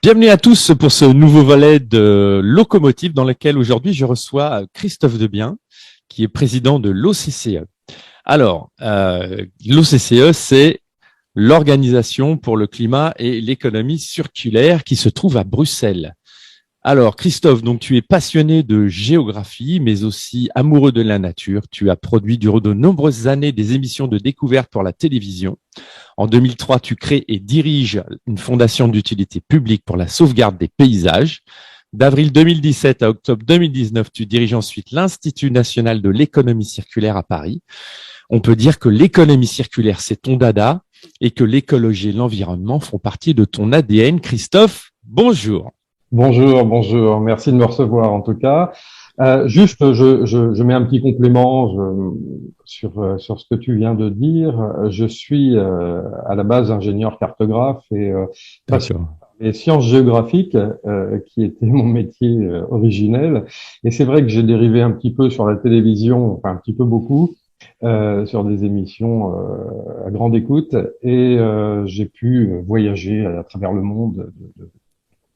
Bienvenue à tous pour ce nouveau volet de Locomotive dans lequel aujourd'hui je reçois Christophe Debien, qui est président de l'OCCE. Alors, l'OCCE, c'est l'Organisation pour le climat et l'économie circulaire qui se trouve à Bruxelles. Alors, Christophe, donc tu es passionné de géographie, mais aussi amoureux de la nature. Tu as produit durant de nombreuses années des émissions de découverte pour la télévision. En 2003, tu crées et diriges une fondation d'utilité publique pour la sauvegarde des paysages. D'avril 2017 à octobre 2019, tu diriges ensuite l'Institut national de l'économie circulaire à Paris. On peut dire que l'économie circulaire, c'est ton dada et que l'écologie et l'environnement font partie de ton ADN. Christophe, bonjour. Bonjour, bonjour. Merci de me recevoir en tout cas. Juste, je mets un petit complément sur ce que tu viens de dire. Je suis à la base ingénieur cartographe et passionné D'accord. par les sciences géographiques, qui était mon métier originel. Et c'est vrai que j'ai dérivé un petit peu sur la télévision, enfin un petit peu beaucoup, sur des émissions à grande écoute. Et j'ai pu voyager à travers le monde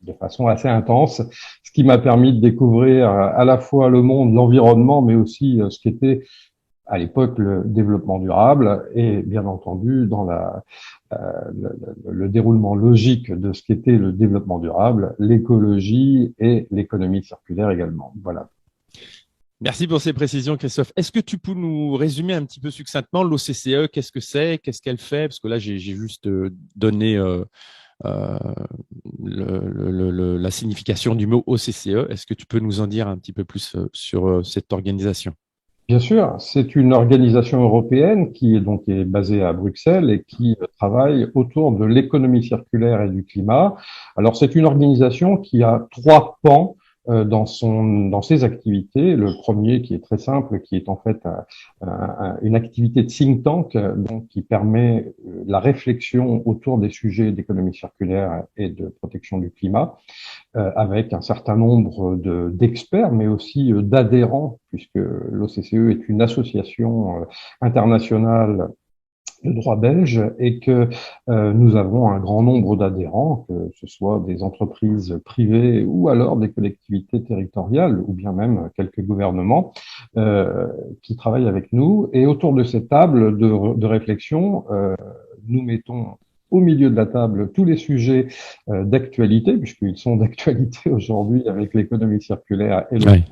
de façon assez intense, ce qui m'a permis de découvrir à la fois le monde, l'environnement, mais aussi ce qu'était à l'époque le développement durable et bien entendu dans euh, le déroulement logique de ce qu'était le développement durable, l'écologie et l'économie circulaire également. Voilà. Merci pour ces précisions, Christophe. Est-ce que tu peux nous résumer un petit peu succinctement l'OCCE? Qu'est-ce que c'est? Qu'est-ce qu'elle fait? Parce que là, j'ai juste donné euh, la signification du mot OCCE. Est-ce que tu peux nous en dire un petit peu plus sur cette organisation? Bien sûr, c'est une organisation européenne qui est basée à Bruxelles et qui travaille autour de l'économie circulaire et du climat. Alors, c'est une organisation qui a trois pans dans ses activités. Le premier, qui est très simple, qui est en fait une activité de think tank, donc qui permet la réflexion autour des sujets d'économie circulaire et de protection du climat, avec un certain nombre d'experts, mais aussi d'adhérents, puisque l'OCCE est une association internationale de droit belge et que nous avons un grand nombre d'adhérents, que ce soit des entreprises privées ou alors des collectivités territoriales ou bien même quelques gouvernements qui travaillent avec nous. Et autour de cette table de réflexion, nous mettons au milieu de la table tous les sujets d'actualité, puisqu'ils sont d'actualité aujourd'hui avec l'économie circulaire et Oui.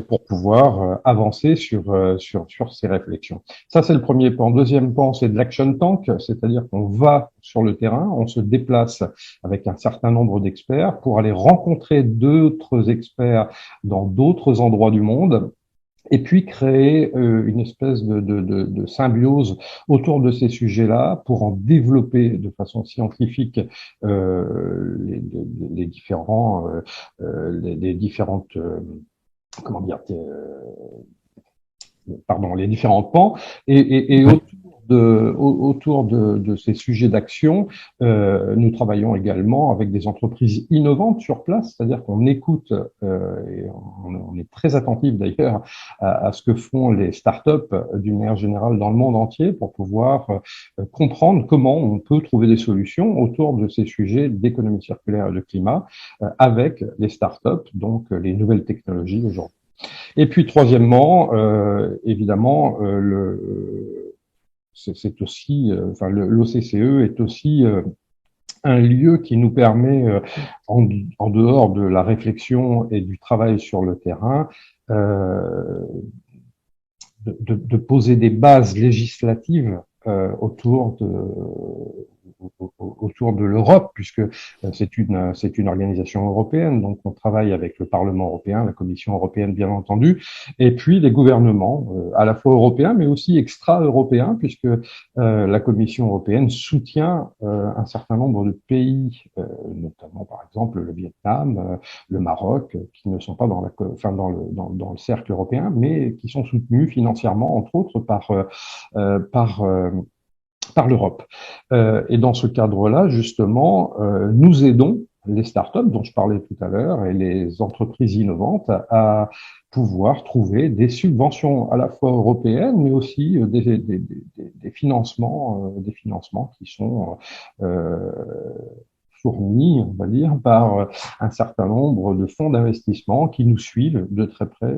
pour pouvoir avancer sur ces réflexions. Ça, c'est le premier pan. Deuxième pan, c'est de l'action tank, c'est-à-dire qu'on va sur le terrain, on se déplace avec un certain nombre d'experts pour aller rencontrer d'autres experts dans d'autres endroits du monde et puis créer une espèce de symbiose autour de ces sujets-là pour en développer de façon scientifique les différentes comment dire, pardon, les différents pans et Oui. autour de ces sujets d'action, nous travaillons également avec des entreprises innovantes sur place, c'est-à-dire qu'on écoute et on est très attentif d'ailleurs à ce que font les startups d'une manière générale dans le monde entier pour pouvoir comprendre comment on peut trouver des solutions autour de ces sujets d'économie circulaire et de climat avec les startups, donc les nouvelles technologies aujourd'hui. Et puis troisièmement, évidemment, c'est aussi, enfin l'OCCE est aussi un lieu qui nous permet, en dehors de la réflexion et du travail sur le terrain, euh, de poser des bases législatives autour de l'Europe, puisque c'est une organisation européenne, donc on travaille avec le Parlement européen, la Commission européenne bien entendu, et puis les gouvernements, à la fois européens mais aussi extra-européens, puisque la Commission européenne soutient un certain nombre de pays, notamment par exemple le Vietnam, le Maroc, qui ne sont pas dans le cercle européen, mais qui sont soutenus financièrement, entre autres, par l'Europe. Et dans ce cadre-là, justement, nous aidons les startups dont je parlais tout à l'heure et les entreprises innovantes à pouvoir trouver des subventions à la fois européennes, mais aussi des financements qui sont fournie, on va dire, par un certain nombre de fonds d'investissement qui nous suivent de très près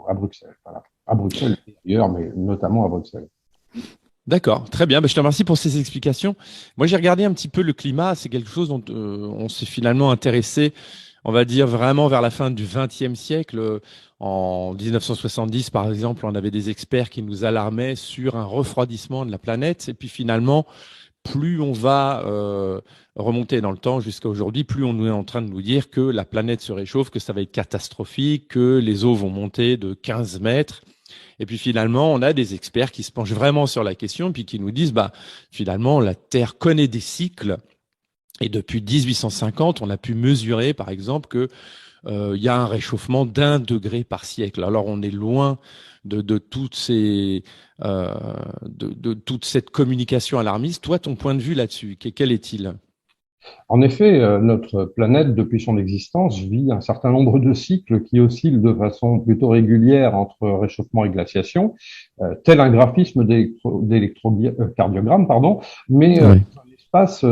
à Bruxelles. Voilà. À Bruxelles et ailleurs, mais notamment à Bruxelles. D'accord, très bien. Ben, je te remercie pour ces explications. Moi, j'ai regardé un petit peu le climat. C'est quelque chose dont on s'est finalement intéressé, on va dire, vraiment vers la fin du XXe siècle. En 1970, par exemple, on avait des experts qui nous alarmaient sur un refroidissement de la planète. Et puis finalement, plus on va remonter dans le temps jusqu'à aujourd'hui, plus on est en train de nous dire que la planète se réchauffe, que ça va être catastrophique, que les eaux vont monter de 15 mètres. Et puis finalement, on a des experts qui se penchent vraiment sur la question, puis qui nous disent, bah, finalement, la Terre connaît des cycles. Et depuis 1850, on a pu mesurer, par exemple, que il y a un réchauffement d'1 degré par siècle. Alors on est loin de toutes ces de toute cette communication alarmiste. Toi, ton point de vue là-dessus, quel est-il? En effet, notre planète, depuis son existence, vit un certain nombre de cycles qui oscillent de façon plutôt régulière entre réchauffement et glaciation, tel un graphisme d'électrocardiogramme, pardon, mais Ouais. dans un espace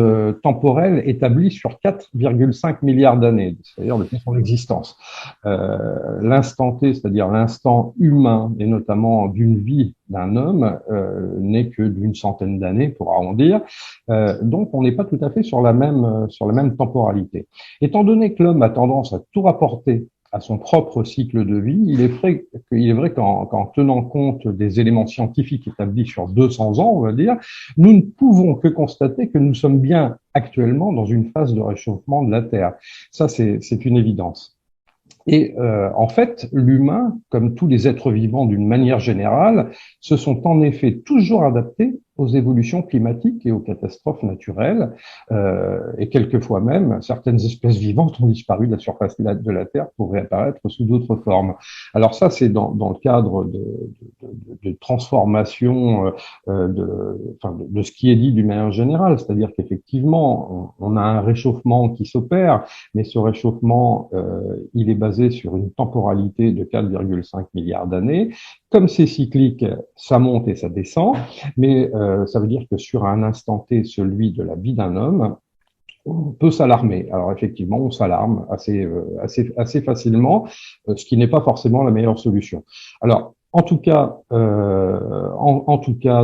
temporel établi sur 4,5 milliards d'années, c'est-à-dire depuis son existence. L'instant T, c'est-à-dire l'instant humain, et notamment d'une vie d'un homme, n'est que d'une centaine d'années, pour arrondir. Donc, on n'est pas tout à fait sur la même temporalité. Étant donné que l'homme a tendance à tout rapporter à son propre cycle de vie, il est vrai qu'en tenant compte des éléments scientifiques établis sur 200 ans, on va dire, nous ne pouvons que constater que nous sommes bien actuellement dans une phase de réchauffement de la Terre. Ça, c'est une évidence. Et en fait, l'humain, comme tous les êtres vivants d'une manière générale, se sont en effet toujours adaptés aux évolutions climatiques et aux catastrophes naturelles. Et quelquefois même, certaines espèces vivantes ont disparu de la surface de la Terre pour réapparaître sous d'autres formes. Alors ça, c'est dans le cadre de transformation de ce qui est dit d'une manière générale. C'est-à-dire qu'effectivement, on a un réchauffement qui s'opère, mais ce réchauffement, il est basé sur une temporalité de 4,5 milliards d'années. Comme c'est cyclique, ça monte et ça descend, mais ça veut dire que sur un instant T, celui de la vie d'un homme, on peut s'alarmer. Alors effectivement, on s'alarme assez facilement, ce qui n'est pas forcément la meilleure solution. Alors en tout cas,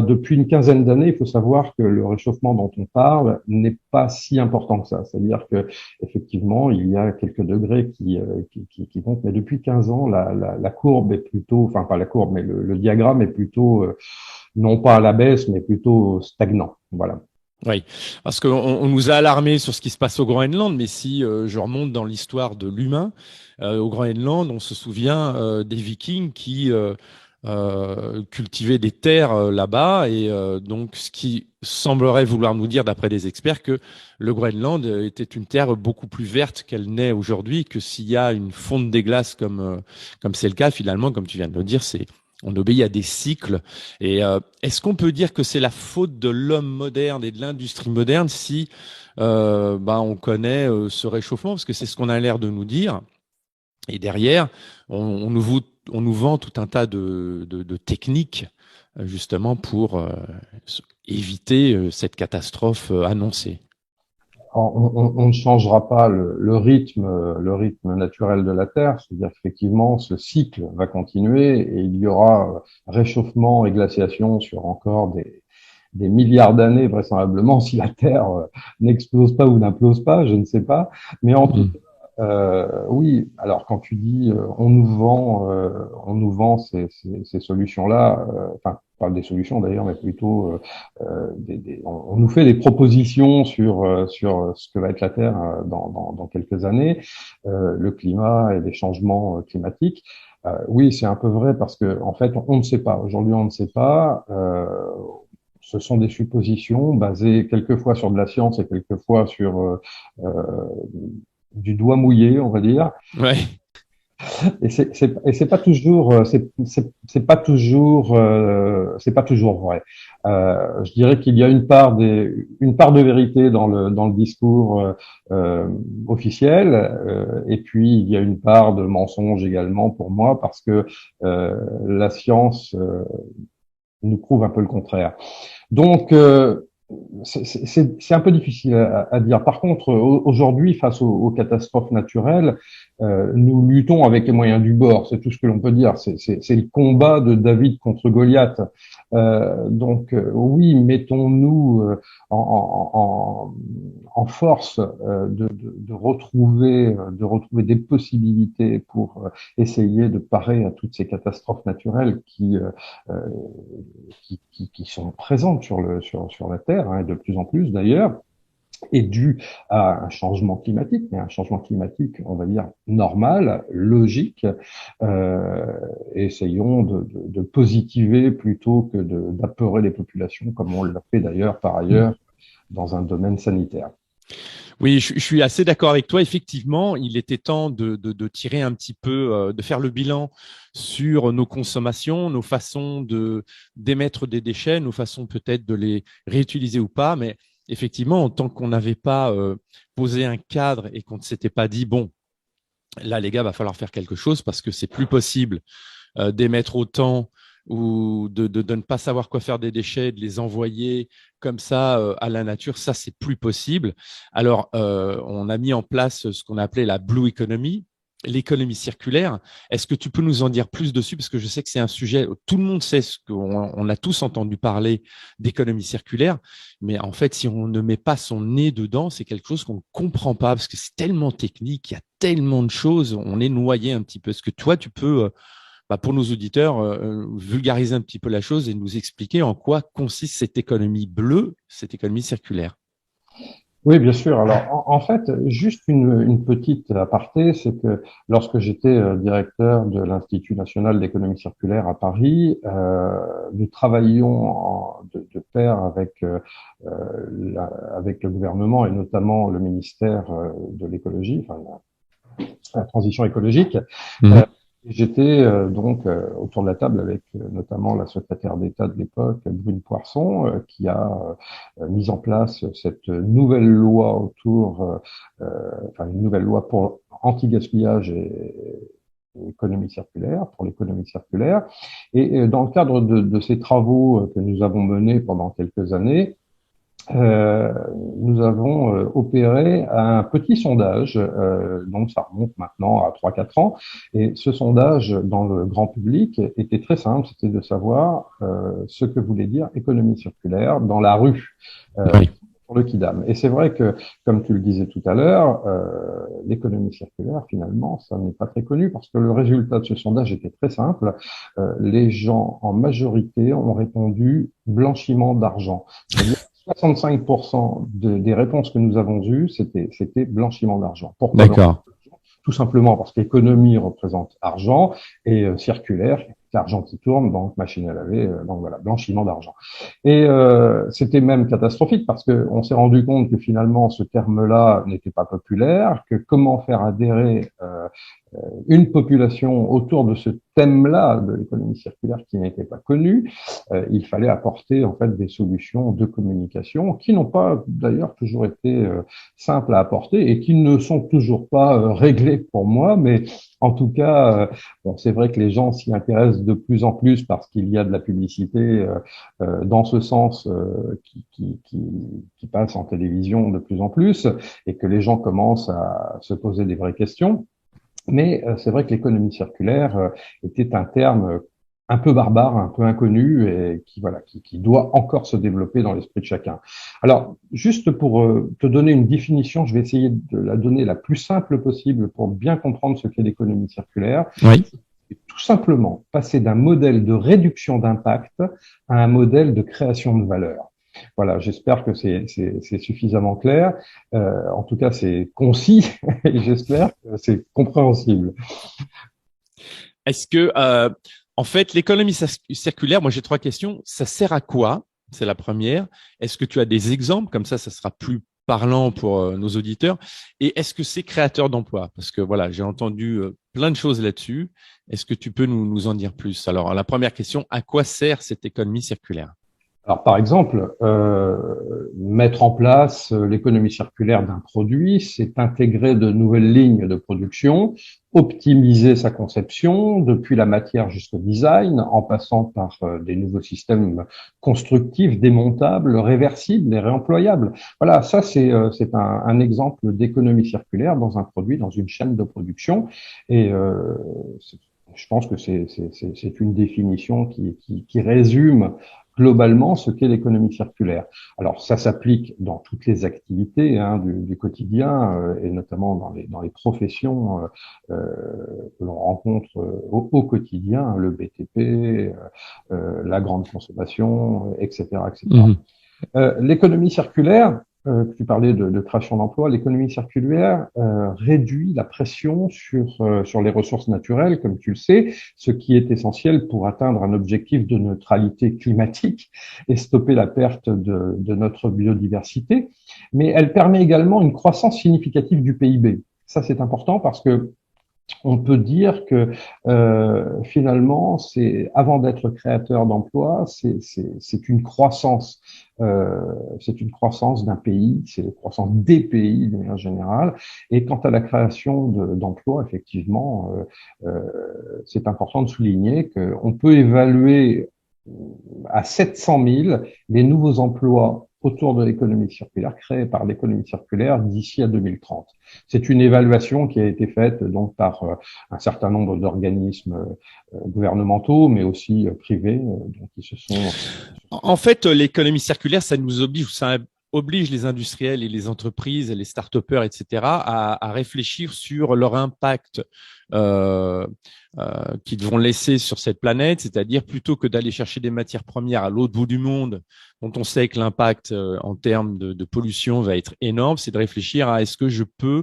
depuis une quinzaine d'années, il faut savoir que le réchauffement dont on parle n'est pas si important que ça. C'est-à-dire que effectivement, il y a quelques degrés qui montent, mais depuis 15 ans, la courbe est plutôt, enfin pas la courbe, mais le diagramme est plutôt non pas à la baisse, mais plutôt stagnant. Voilà. Oui, parce qu'on nous a alarmés sur ce qui se passe au Groenland, mais si je remonte dans l'histoire de l'humain, au Groenland, on se souvient des Vikings qui cultivaient des terres là-bas, et donc ce qui semblerait vouloir nous dire, d'après des experts, que le Groenland était une terre beaucoup plus verte qu'elle n'est aujourd'hui, que s'il y a une fonte des glaces comme c'est le cas finalement, comme tu viens de le dire, c'est on obéit à des cycles. Et est-ce qu'on peut dire que c'est la faute de l'homme moderne et de l'industrie moderne si on connaît ce réchauffement? Parce que c'est ce qu'on a l'air de nous dire. Et derrière, on nous vend tout un tas de techniques justement pour éviter cette catastrophe annoncée. On ne changera pas le rythme naturel de la Terre, c'est-à-dire qu'effectivement, ce cycle va continuer et il y aura réchauffement et glaciation sur encore des milliards d'années, vraisemblablement, si la Terre n'explose pas ou n'implose pas, je ne sais pas. Mais en tout Mm. cas, oui, alors quand tu dis on nous vend ces solutions-là, enfin pas des solutions d'ailleurs, mais plutôt on nous fait des propositions sur ce que va être la Terre dans quelques années, le climat et les changements climatiques. Oui, c'est un peu vrai parce que en fait, on ne sait pas. Aujourd'hui, on ne sait pas. Ce sont des suppositions basées quelquefois sur de la science et quelquefois sur du doigt mouillé, on va dire. Ouais. Et c'est pas toujours c'est pas toujours vrai. Je dirais qu'il y a une part de vérité dans le discours officiel, et puis il y a une part de mensonge également pour moi parce que la science nous prouve un peu le contraire. Donc c'est un peu difficile à dire. Par contre, aujourd'hui, face aux catastrophes naturelles, nous luttons avec les moyens du bord. C'est tout ce que l'on peut dire. C'est le combat de David contre Goliath. Donc, oui, mettons-nous en force de retrouver des possibilités pour essayer de parer à toutes ces catastrophes naturelles euh, qui sont présentes sur la Terre, hein, et de plus en plus d'ailleurs, est due à un changement climatique, mais un changement climatique, on va dire, normal, logique. Euh, Essayons de positiver plutôt que d'apeurer les populations, comme on l'a fait d'ailleurs par ailleurs dans un domaine sanitaire. Oui, je suis assez d'accord avec toi. Effectivement, il était temps de tirer un petit peu, de faire le bilan sur nos consommations, nos façons d'émettre des déchets, nos façons peut-être de les réutiliser ou pas. Mais effectivement, tant qu'on n'avait pas posé un cadre et qu'on ne s'était pas dit, bon, là, les gars, va falloir faire quelque chose parce que c'est plus possible d'émettre autant ou de ne pas savoir quoi faire des déchets, de les envoyer comme ça à la nature, ça, c'est plus possible. Alors, on a mis en place ce qu'on a appelé la Blue Economy, l'économie circulaire. Est-ce que tu peux nous en dire plus dessus? Parce que je sais que c'est un sujet, tout le monde sait ce qu'on a tous entendu parler d'économie circulaire, mais en fait, si on ne met pas son nez dedans, c'est quelque chose qu'on ne comprend pas parce que c'est tellement technique, il y a tellement de choses, on est noyé un petit peu. Est-ce que toi, tu peux pour nos auditeurs, vulgariser un petit peu la chose et nous expliquer en quoi consiste cette économie bleue, cette économie circulaire. Oui, bien sûr. Alors, en fait, juste une petite aparté, c'est que lorsque j'étais directeur de l'Institut national d'économie circulaire à Paris, nous travaillions de pair euh, avec le gouvernement et notamment le ministère de l'écologie, enfin la transition écologique. Mmh. J'étais donc autour de la table avec notamment la secrétaire d'État de l'époque, Brune Poirson, qui a mis en place cette nouvelle loi enfin une nouvelle loi pour anti-gaspillage et économie circulaire, pour l'économie circulaire. Et dans le cadre de ces travaux que nous avons menés pendant quelques années, euh, nous avons opéré un petit sondage, donc ça remonte maintenant à 3-4 ans, et ce sondage dans le grand public était très simple, c'était de savoir ce que voulait dire économie circulaire dans la rue. Oui. Pour le Kidam. Et c'est vrai que, comme tu le disais tout à l'heure, l'économie circulaire, finalement, ça n'est pas très connu parce que le résultat de ce sondage était très simple. Les gens, en majorité, ont répondu blanchiment d'argent. C'est-à-dire 65% des réponses que nous avons eues, c'était blanchiment d'argent. Pourquoi blanchiment D'accord. d'argent? Tout simplement parce qu'économie représente argent et circulaire, l'argent qui tourne, donc machine à laver, donc voilà, blanchiment d'argent. Et c'était même catastrophique parce que on s'est rendu compte que finalement ce terme-là n'était pas populaire, que comment faire adhérer une population autour de ce thème-là de l'économie circulaire qui n'était pas connu, il fallait apporter en fait des solutions de communication qui n'ont pas d'ailleurs toujours été simples à apporter et qui ne sont toujours pas réglées pour moi, mais en tout cas, bon, c'est vrai que les gens s'y intéressent de plus en plus parce qu'il y a de la publicité dans ce sens qui passe en télévision de plus en plus et que les gens commencent à se poser des vraies questions. Mais c'est vrai que l'économie circulaire était un terme un peu barbare, un peu inconnu et qui doit encore se développer dans l'esprit de chacun. Alors, juste pour te donner une définition, je vais essayer de la donner la plus simple possible pour bien comprendre ce qu'est l'économie circulaire. Oui. C'est tout simplement passer d'un modèle de réduction d'impact à un modèle de création de valeur. Voilà, j'espère que c'est suffisamment clair. En tout cas, c'est concis et j'espère que c'est compréhensible. Est-ce que, en fait, l'économie circulaire, moi j'ai trois questions. Ça sert à quoi? C'est la première. Est-ce que tu as des exemples? Comme ça sera plus parlant pour nos auditeurs. Et est-ce que c'est créateur d'emplois? Parce que voilà, j'ai entendu plein de choses là-dessus. Est-ce que tu peux nous en dire plus? Alors, la première question, à quoi sert cette économie circulaire? Alors, par exemple, mettre en place l'économie circulaire d'un produit, c'est intégrer de nouvelles lignes de production, optimiser sa conception, depuis la matière jusqu'au design, en passant par des nouveaux systèmes constructifs, démontables, réversibles et réemployables. Voilà, ça c'est un exemple d'économie circulaire dans un produit, dans une chaîne de production. Et je pense que c'est une définition qui résume globalement ce qu'est l'économie circulaire. Alors ça s'applique dans toutes les activités du quotidien et notamment dans les professions que l'on rencontre au quotidien, hein, le BTP, la grande consommation, etc., etc. Mhm. L'économie circulaire, tu parlais de création d'emplois, l'économie circulaire réduit la pression sur les ressources naturelles, comme tu le sais, ce qui est essentiel pour atteindre un objectif de neutralité climatique et stopper la perte de notre biodiversité. Mais elle permet également une croissance significative du PIB. Ça, c'est important parce que on peut dire que finalement, c'est avant d'être créateur d'emplois, c'est une croissance, c'est une croissance d'un pays, c'est la croissance des pays de manière générale. Et quant à la création d'emplois, effectivement, c'est important de souligner qu'on peut évaluer à 700 000 les nouveaux emplois autour de l'économie circulaire, créés par l'économie circulaire d'ici à 2030. C'est une évaluation qui a été faite donc par un certain nombre d'organismes gouvernementaux, mais aussi privés, donc qui se sont. En fait, l'économie circulaire, ça nous oblige, ça oblige les industriels et les entreprises, les start-upers, etc., à réfléchir sur leur impact qu'ils vont laisser sur cette planète, c'est-à-dire plutôt que d'aller chercher des matières premières à l'autre bout du monde, dont on sait que l'impact en termes de pollution va être énorme, c'est de réfléchir à est-ce que je peux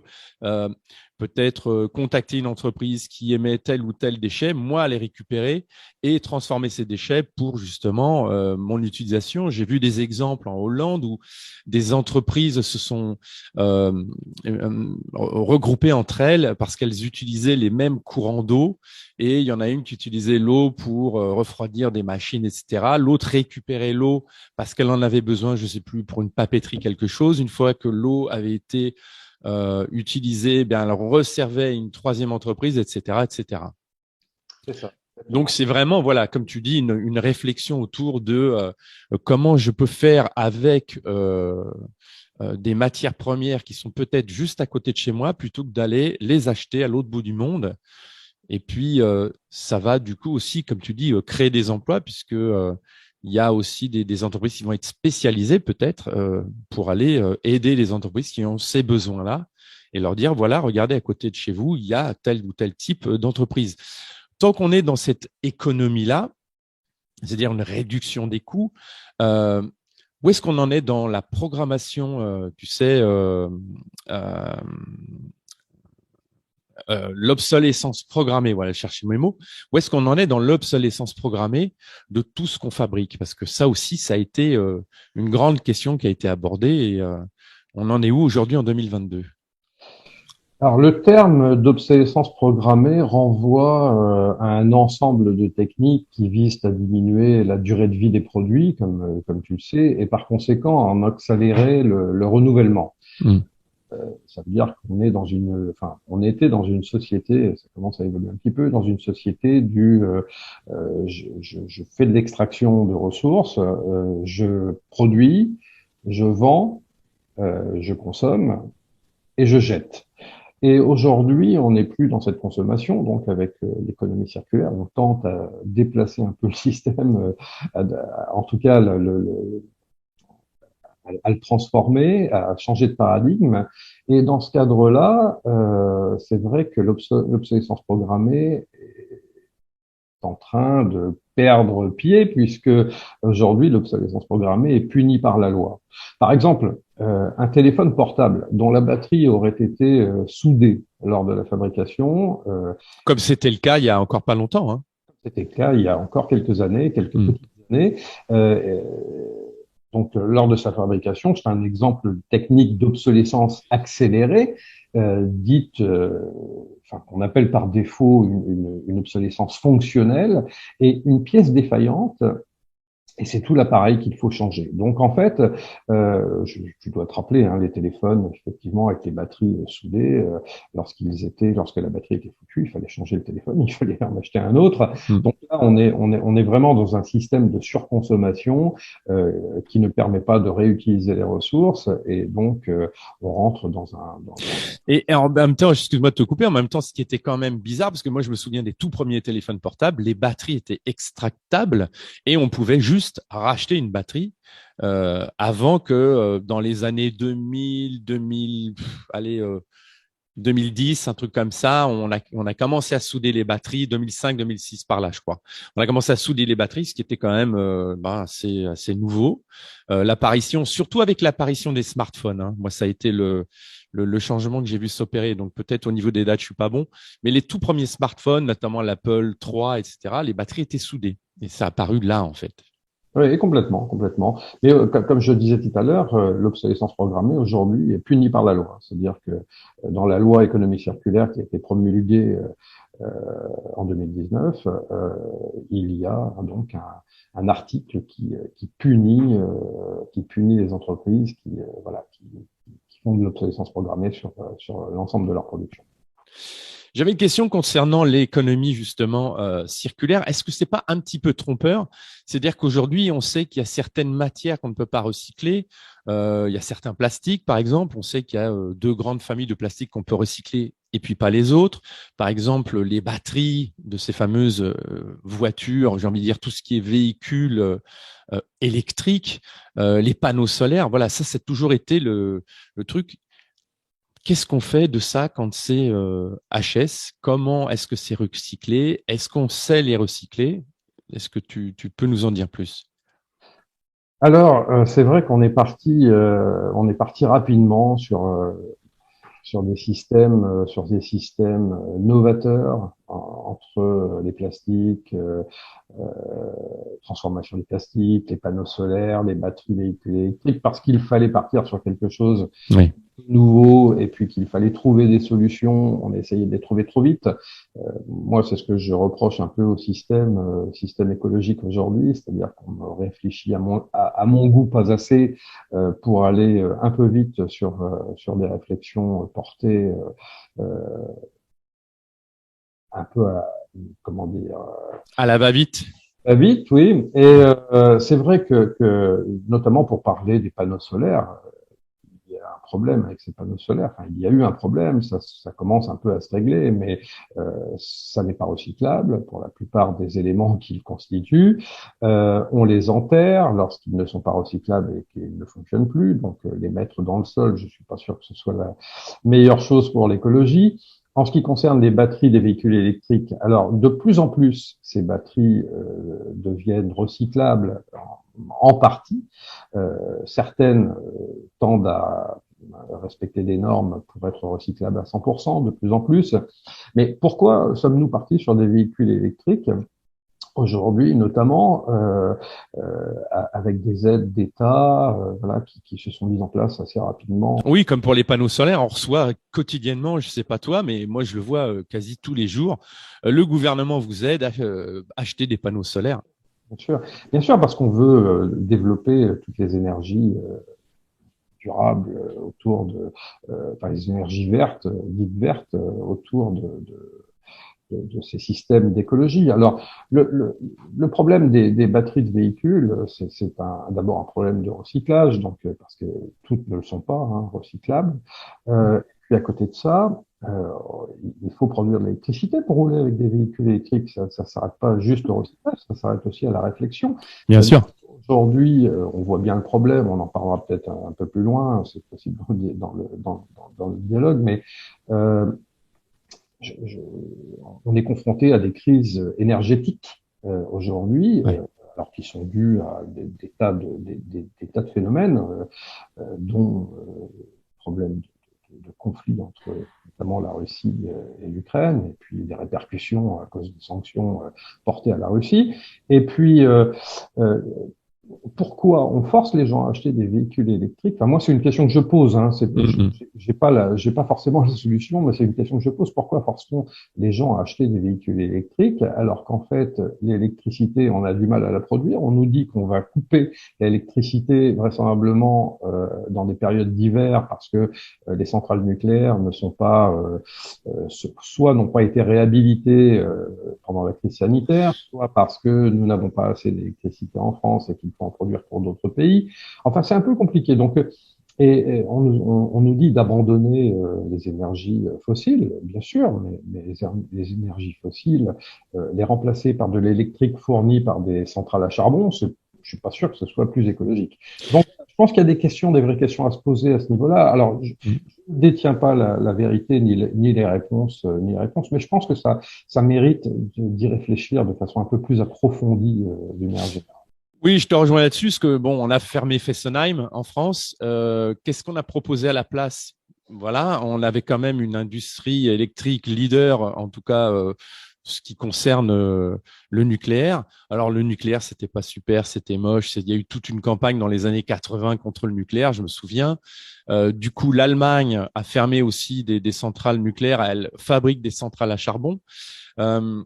peut-être contacter une entreprise qui émet tel ou tel déchet, moi les récupérer et transformer ces déchets pour justement mon utilisation. J'ai vu des exemples en Hollande où des entreprises se sont regroupées entre elles parce qu'elles utilisaient les mêmes courants d'eau et il y en a une qui utilisait l'eau pour refroidir des machines, etc. L'autre récupérait l'eau parce qu'elle en avait besoin, je ne sais plus, pour une papeterie, quelque chose. Une fois que l'eau avait été utilisée, bien, elle resservait une troisième entreprise, etc., etc. C'est ça. Donc, c'est vraiment, voilà, comme tu dis, une réflexion autour de comment je peux faire avec des matières premières qui sont peut-être juste à côté de chez moi plutôt que d'aller les acheter à l'autre bout du monde. Et puis, ça va du coup aussi, comme tu dis, créer des emplois puisque il y a aussi des entreprises qui vont être spécialisées peut-être pour aller aider les entreprises qui ont ces besoins-là et leur dire, voilà, regardez à côté de chez vous, il y a tel ou tel type d'entreprise. Tant qu'on est dans cette économie-là, c'est-à-dire une réduction des coûts, où est-ce qu'on en est dans la programmation, tu sais, l'obsolescence programmée, voilà, chercher mes mots. Où est-ce qu'on en est dans l'obsolescence programmée de tout ce qu'on fabrique? Parce que ça aussi, ça a été une grande question qui a été abordée et on en est où aujourd'hui en 2022? Alors, le terme d'obsolescence programmée renvoie à un ensemble de techniques qui visent à diminuer la durée de vie des produits, comme tu le sais, et par conséquent à en accélérer le renouvellement. Mm. Ça veut dire qu'on est on était dans une société, ça commence à évoluer un petit peu, dans une société je fais de l'extraction de ressources, je produis, je vends, je consomme et je jette. Et aujourd'hui, on n'est plus dans cette consommation, donc avec l'économie circulaire, on tente à déplacer un peu le système, en tout cas à le transformer, à changer de paradigme. Et dans ce cadre-là, c'est vrai que l'obsolescence programmée est en train de perdre pied puisque aujourd'hui l'obsolescence programmée est punie par la loi. Par exemple, un téléphone portable dont la batterie aurait été soudée lors de la fabrication, Comme c'était le cas il y a encore pas longtemps, hein. c'était le cas il y a encore quelques années, quelques Mm. petites années. Euh, donc, lors de sa fabrication, c'est un exemple technique d'obsolescence accélérée, dite, qu'on appelle par défaut une obsolescence fonctionnelle. Et une pièce défaillante Et c'est tout l'appareil qu'il faut changer. Donc en fait, tu dois te rappeler, hein, les téléphones, effectivement, avec les batteries soudées, lorsque la batterie était foutue, il fallait changer le téléphone, il fallait en acheter un autre. Mm. Donc là, on est vraiment dans un système de surconsommation qui ne permet pas de réutiliser les ressources, et donc on rentre Et en même temps, excuse-moi de te couper, en même temps, ce qui était quand même bizarre, parce que moi, je me souviens des tout premiers téléphones portables, les batteries étaient extractables et on pouvait juste racheter une batterie avant que dans les années 2000, 2000, allez, 2010, un truc comme ça, on a commencé à souder les batteries, 2005, 2006 par là, je crois. On a commencé à souder les batteries, ce qui était quand même assez nouveau. L'apparition, surtout avec l'apparition des smartphones, hein. Moi, ça a été le changement que j'ai vu s'opérer. Donc peut-être au niveau des dates, je suis pas bon, mais les tout premiers smartphones, notamment l'Apple 3, etc., les batteries étaient soudées. Et ça a apparu là, en fait. Oui, complètement, complètement. Mais comme je disais tout à l'heure, l'obsolescence programmée aujourd'hui est punie par la loi. C'est-à-dire que dans la loi économie circulaire qui a été promulguée en 2019, il y a donc un article qui punit les entreprises qui font de l'obsolescence programmée sur l'ensemble de leur production. J'avais une question concernant l'économie justement circulaire. Est-ce que c'est pas un petit peu trompeur? C'est-à-dire qu'aujourd'hui, on sait qu'il y a certaines matières qu'on ne peut pas recycler. Il y a certains plastiques, par exemple. On sait qu'il y a deux grandes familles de plastiques qu'on peut recycler et puis pas les autres. Par exemple, les batteries de ces fameuses voitures, j'ai envie de dire tout ce qui est véhicule électrique, les panneaux solaires. Voilà, ça, c'est toujours été le truc. Qu'est-ce qu'on fait de ça quand c'est HS? Comment est-ce que c'est recyclé? Est-ce qu'on sait les recycler? Est-ce que tu peux nous en dire plus? Alors, c'est vrai on est parti rapidement sur des systèmes novateurs entre les plastiques, euh, transformation des plastiques, les panneaux solaires, les batteries véhicules électriques, parce qu'il fallait partir sur quelque chose Oui, nouveau et puis qu'il fallait trouver des solutions. On a essayé de les trouver trop vite. Moi, c'est ce que je reproche un peu au système écologique aujourd'hui, c'est-à-dire qu'on réfléchit à mon goût pas assez pour aller un peu vite sur des réflexions portées un peu comment dire, à la va-vite. vite, oui. Et c'est vrai que notamment pour parler des panneaux solaires, il y a un problème avec ces panneaux solaires. Enfin, il y a eu un problème, ça commence un peu à se régler, mais ça n'est pas recyclable pour la plupart des éléments qu'ils constituent. On les enterre lorsqu'ils ne sont pas recyclables et qu'ils ne fonctionnent plus. Donc, les mettre dans le sol, je suis pas sûr que ce soit la meilleure chose pour l'écologie. En ce qui concerne les batteries des véhicules électriques, alors de plus en plus, ces batteries deviennent recyclables en partie. Certaines tendent à respecter des normes pour être recyclables à 100%, de plus en plus. Mais pourquoi sommes-nous partis sur des véhicules électriques aujourd'hui, notamment avec des aides d'État, voilà, qui se sont mises en place assez rapidement? Oui, comme pour les panneaux solaires, on reçoit quotidiennement, je sais pas toi, mais moi je le vois quasi tous les jours. Le gouvernement vous aide à acheter des panneaux solaires. Bien sûr, parce qu'on veut développer toutes les énergies durables enfin les énergies vertes, dites vertes, autour de ces systèmes d'écologie. Alors, le problème des batteries de véhicules, c'est d'abord un problème de recyclage, donc parce que toutes ne le sont pas hein, recyclables. Puis à côté de ça, il faut produire de l'électricité pour rouler avec des véhicules électriques. Ça s'arrête pas juste au recyclage, ça s'arrête aussi à la réflexion. Bien sûr. Aujourd'hui, on voit bien le problème. On en parlera peut-être un peu plus loin, c'est possible dans le dialogue, mais euh, je, je, on est confronté à des crises énergétiques aujourd'hui, Ouais. alors qui sont dues à des tas de phénomènes, dont problème de conflit entre notamment la Russie et l'Ukraine, et puis des répercussions à cause des sanctions portées à la Russie. Et puis, euh, pourquoi on force les gens à acheter des véhicules électriques? Enfin, moi, c'est une question que je pose. Hein. Mhm. J'ai pas forcément la solution, mais c'est une question que je pose. Pourquoi force-t-on les gens à acheter des véhicules électriques alors qu'en fait, l'électricité, on a du mal à la produire. On nous dit qu'on va couper l'électricité vraisemblablement dans des périodes d'hiver parce que les centrales nucléaires ne sont pas, soit n'ont pas été réhabilitées pendant la crise sanitaire, soit parce que nous n'avons pas assez d'électricité en France et qu'il faut en produire pour d'autres pays. Enfin, c'est un peu compliqué. Donc, on nous dit d'abandonner les énergies fossiles, bien sûr, mais les énergies fossiles, les remplacer par de l'électrique fournie par des centrales à charbon, je suis pas sûr que ce soit plus écologique. Donc, je pense qu'il y a des questions, des vraies questions à se poser à ce niveau-là. Alors, je ne détiens pas la vérité ni les réponses, mais je pense que ça mérite d'y réfléchir de façon un peu plus approfondie d'une manière générale. Oui, je te rejoins là-dessus, parce que bon, on a fermé Fessenheim en France. Qu'est-ce qu'on a proposé à la place? Voilà, on avait quand même une industrie électrique leader, en tout cas, ce qui concerne le nucléaire. Alors, le nucléaire, c'était pas super, c'était moche. Il y a eu toute une campagne dans les années 80 contre le nucléaire, je me souviens. Du coup, l'Allemagne a fermé aussi des centrales nucléaires. Elle fabrique des centrales à charbon. Euh,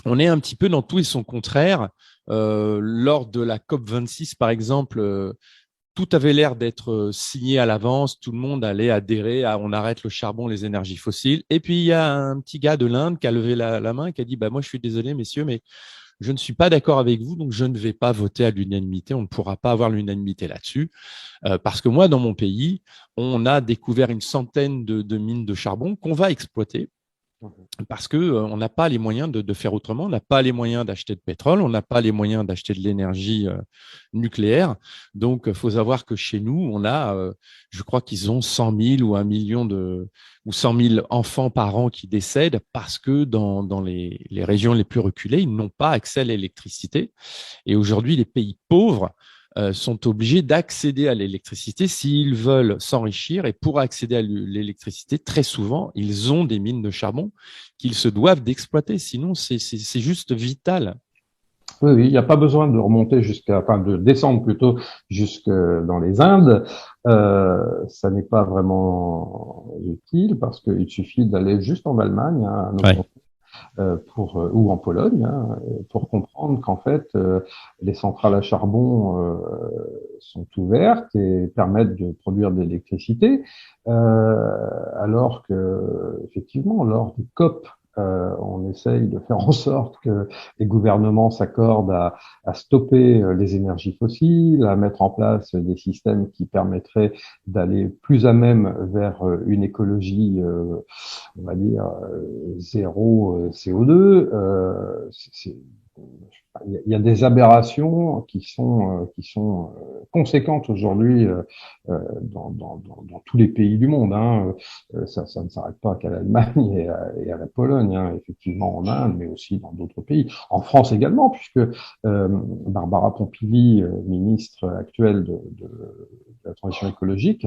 on est un petit peu dans tout et son contraire. Lors de la COP26, par exemple, tout avait l'air d'être signé à l'avance. Tout le monde allait adhérer à on arrête le charbon, les énergies fossiles. Et puis, il y a un petit gars de l'Inde qui a levé la main et qui a dit, bah, moi, je suis désolé, messieurs, mais je ne suis pas d'accord avec vous, donc je ne vais pas voter à l'unanimité. On ne pourra pas avoir l'unanimité là-dessus. Parce que moi, dans mon pays, on a découvert une centaine de mines de charbon qu'on va exploiter parce que on n'a pas les moyens de faire autrement, on n'a pas les moyens d'acheter de pétrole, on n'a pas les moyens d'acheter de l'énergie nucléaire. Donc, il faut savoir que chez nous, on a, je crois qu'ils ont 100 000 ou 1 million ou 100 000 enfants par an qui décèdent parce que dans les régions les plus reculées, ils n'ont pas accès à l'électricité. Et aujourd'hui, les pays pauvres sont obligés d'accéder à l'électricité s'ils veulent s'enrichir. Et pour accéder à l'électricité, très souvent, ils ont des mines de charbon qu'ils se doivent d'exploiter. Sinon, c'est juste vital. Oui, oui, il n'y a pas besoin de remonter enfin de descendre plutôt jusque dans les Indes. Ça n'est pas vraiment utile parce qu'il suffit d'aller juste en Allemagne, hein, Ouais. ou en Pologne, hein, pour comprendre qu'en fait les centrales à charbon sont ouvertes et permettent de produire de l'électricité, alors que effectivement lors des COP on essaye de faire en sorte que les gouvernements s'accordent à stopper les énergies fossiles, à mettre en place des systèmes qui permettraient d'aller plus à même vers une écologie on va dire, zéro CO2. Il y a des aberrations qui sont conséquentes aujourd'hui dans tous les pays du monde. Hein. Ça ne s'arrête pas qu'à l'Allemagne et à la Pologne, hein, effectivement en Inde, mais aussi dans d'autres pays. En France également, puisque Barbara Pompili, ministre actuelle de la transition écologique,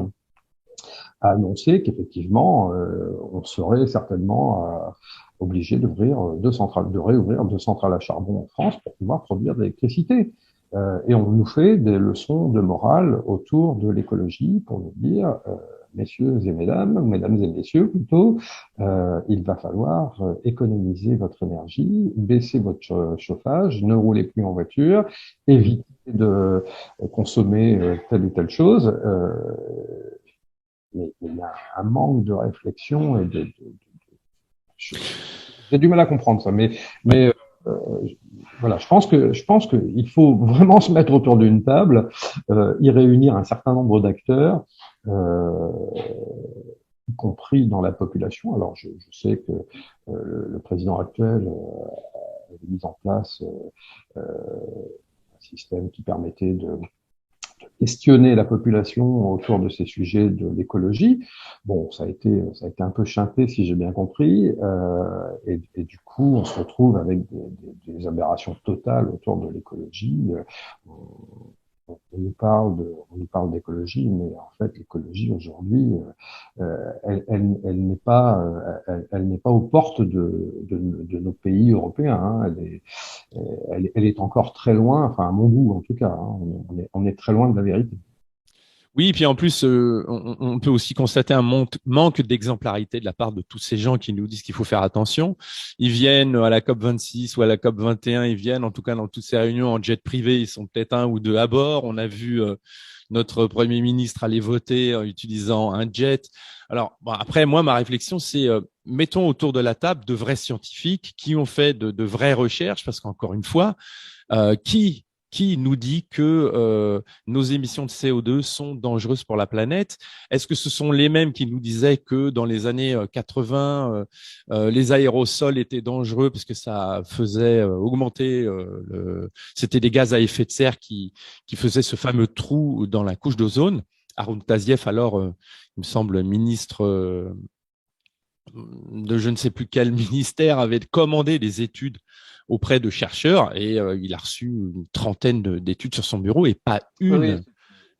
a annoncé qu'effectivement, on serait certainement obligé de réouvrir deux centrales à charbon en France pour pouvoir produire de l'électricité. Et on nous fait des leçons de morale autour de l'écologie pour nous dire, messieurs et mesdames et messieurs plutôt, il va falloir économiser votre énergie, baisser votre chauffage, ne roulez plus en voiture, évitez de consommer telle ou telle chose. Mais il y a un manque de réflexion j'ai du mal à comprendre ça, Ouais. mais voilà, je pense qu'il faut vraiment se mettre autour d'une table, y réunir un certain nombre d'acteurs, euh, y compris dans la population. Alors, je sais que le président actuel a mis en place un système qui permettait de questionner la population autour de ces sujets de l'écologie. Bon, ça a été un peu chanté, si j'ai bien compris, et du coup, on se retrouve avec des aberrations totales autour de l'écologie. On on nous parle d'écologie, mais en fait, l'écologie aujourd'hui, elle n'est pas, elle n'est pas aux portes de nos pays européens. Hein. Elle est encore très loin, enfin à mon goût en tout cas. Hein. On est très loin de la vérité. Oui, puis en plus, on peut aussi constater un manque d'exemplarité de la part de tous ces gens qui nous disent qu'il faut faire attention. Ils viennent à la COP 26 ou à la COP 21, ils viennent en tout cas dans toutes ces réunions en jet privé, ils sont peut-être un ou deux à bord. On a vu notre Premier ministre aller voter en utilisant un jet. Alors bon, après, moi, ma réflexion, c'est mettons autour de la table de vrais scientifiques qui ont fait de vraies recherches, parce qu'encore une fois, qui nous dit que nos émissions de CO2 sont dangereuses pour la planète? Est-ce que ce sont les mêmes qui nous disaient que dans les années 80, les aérosols étaient dangereux parce que ça faisait augmenter c'était des gaz à effet de serre qui faisaient ce fameux trou dans la couche d'ozone? Haroun Tazieff, alors, il me semble, ministre de je ne sais plus quel ministère, avait commandé des études auprès de chercheurs et il a reçu une trentaine d'études sur son bureau et pas Oui, une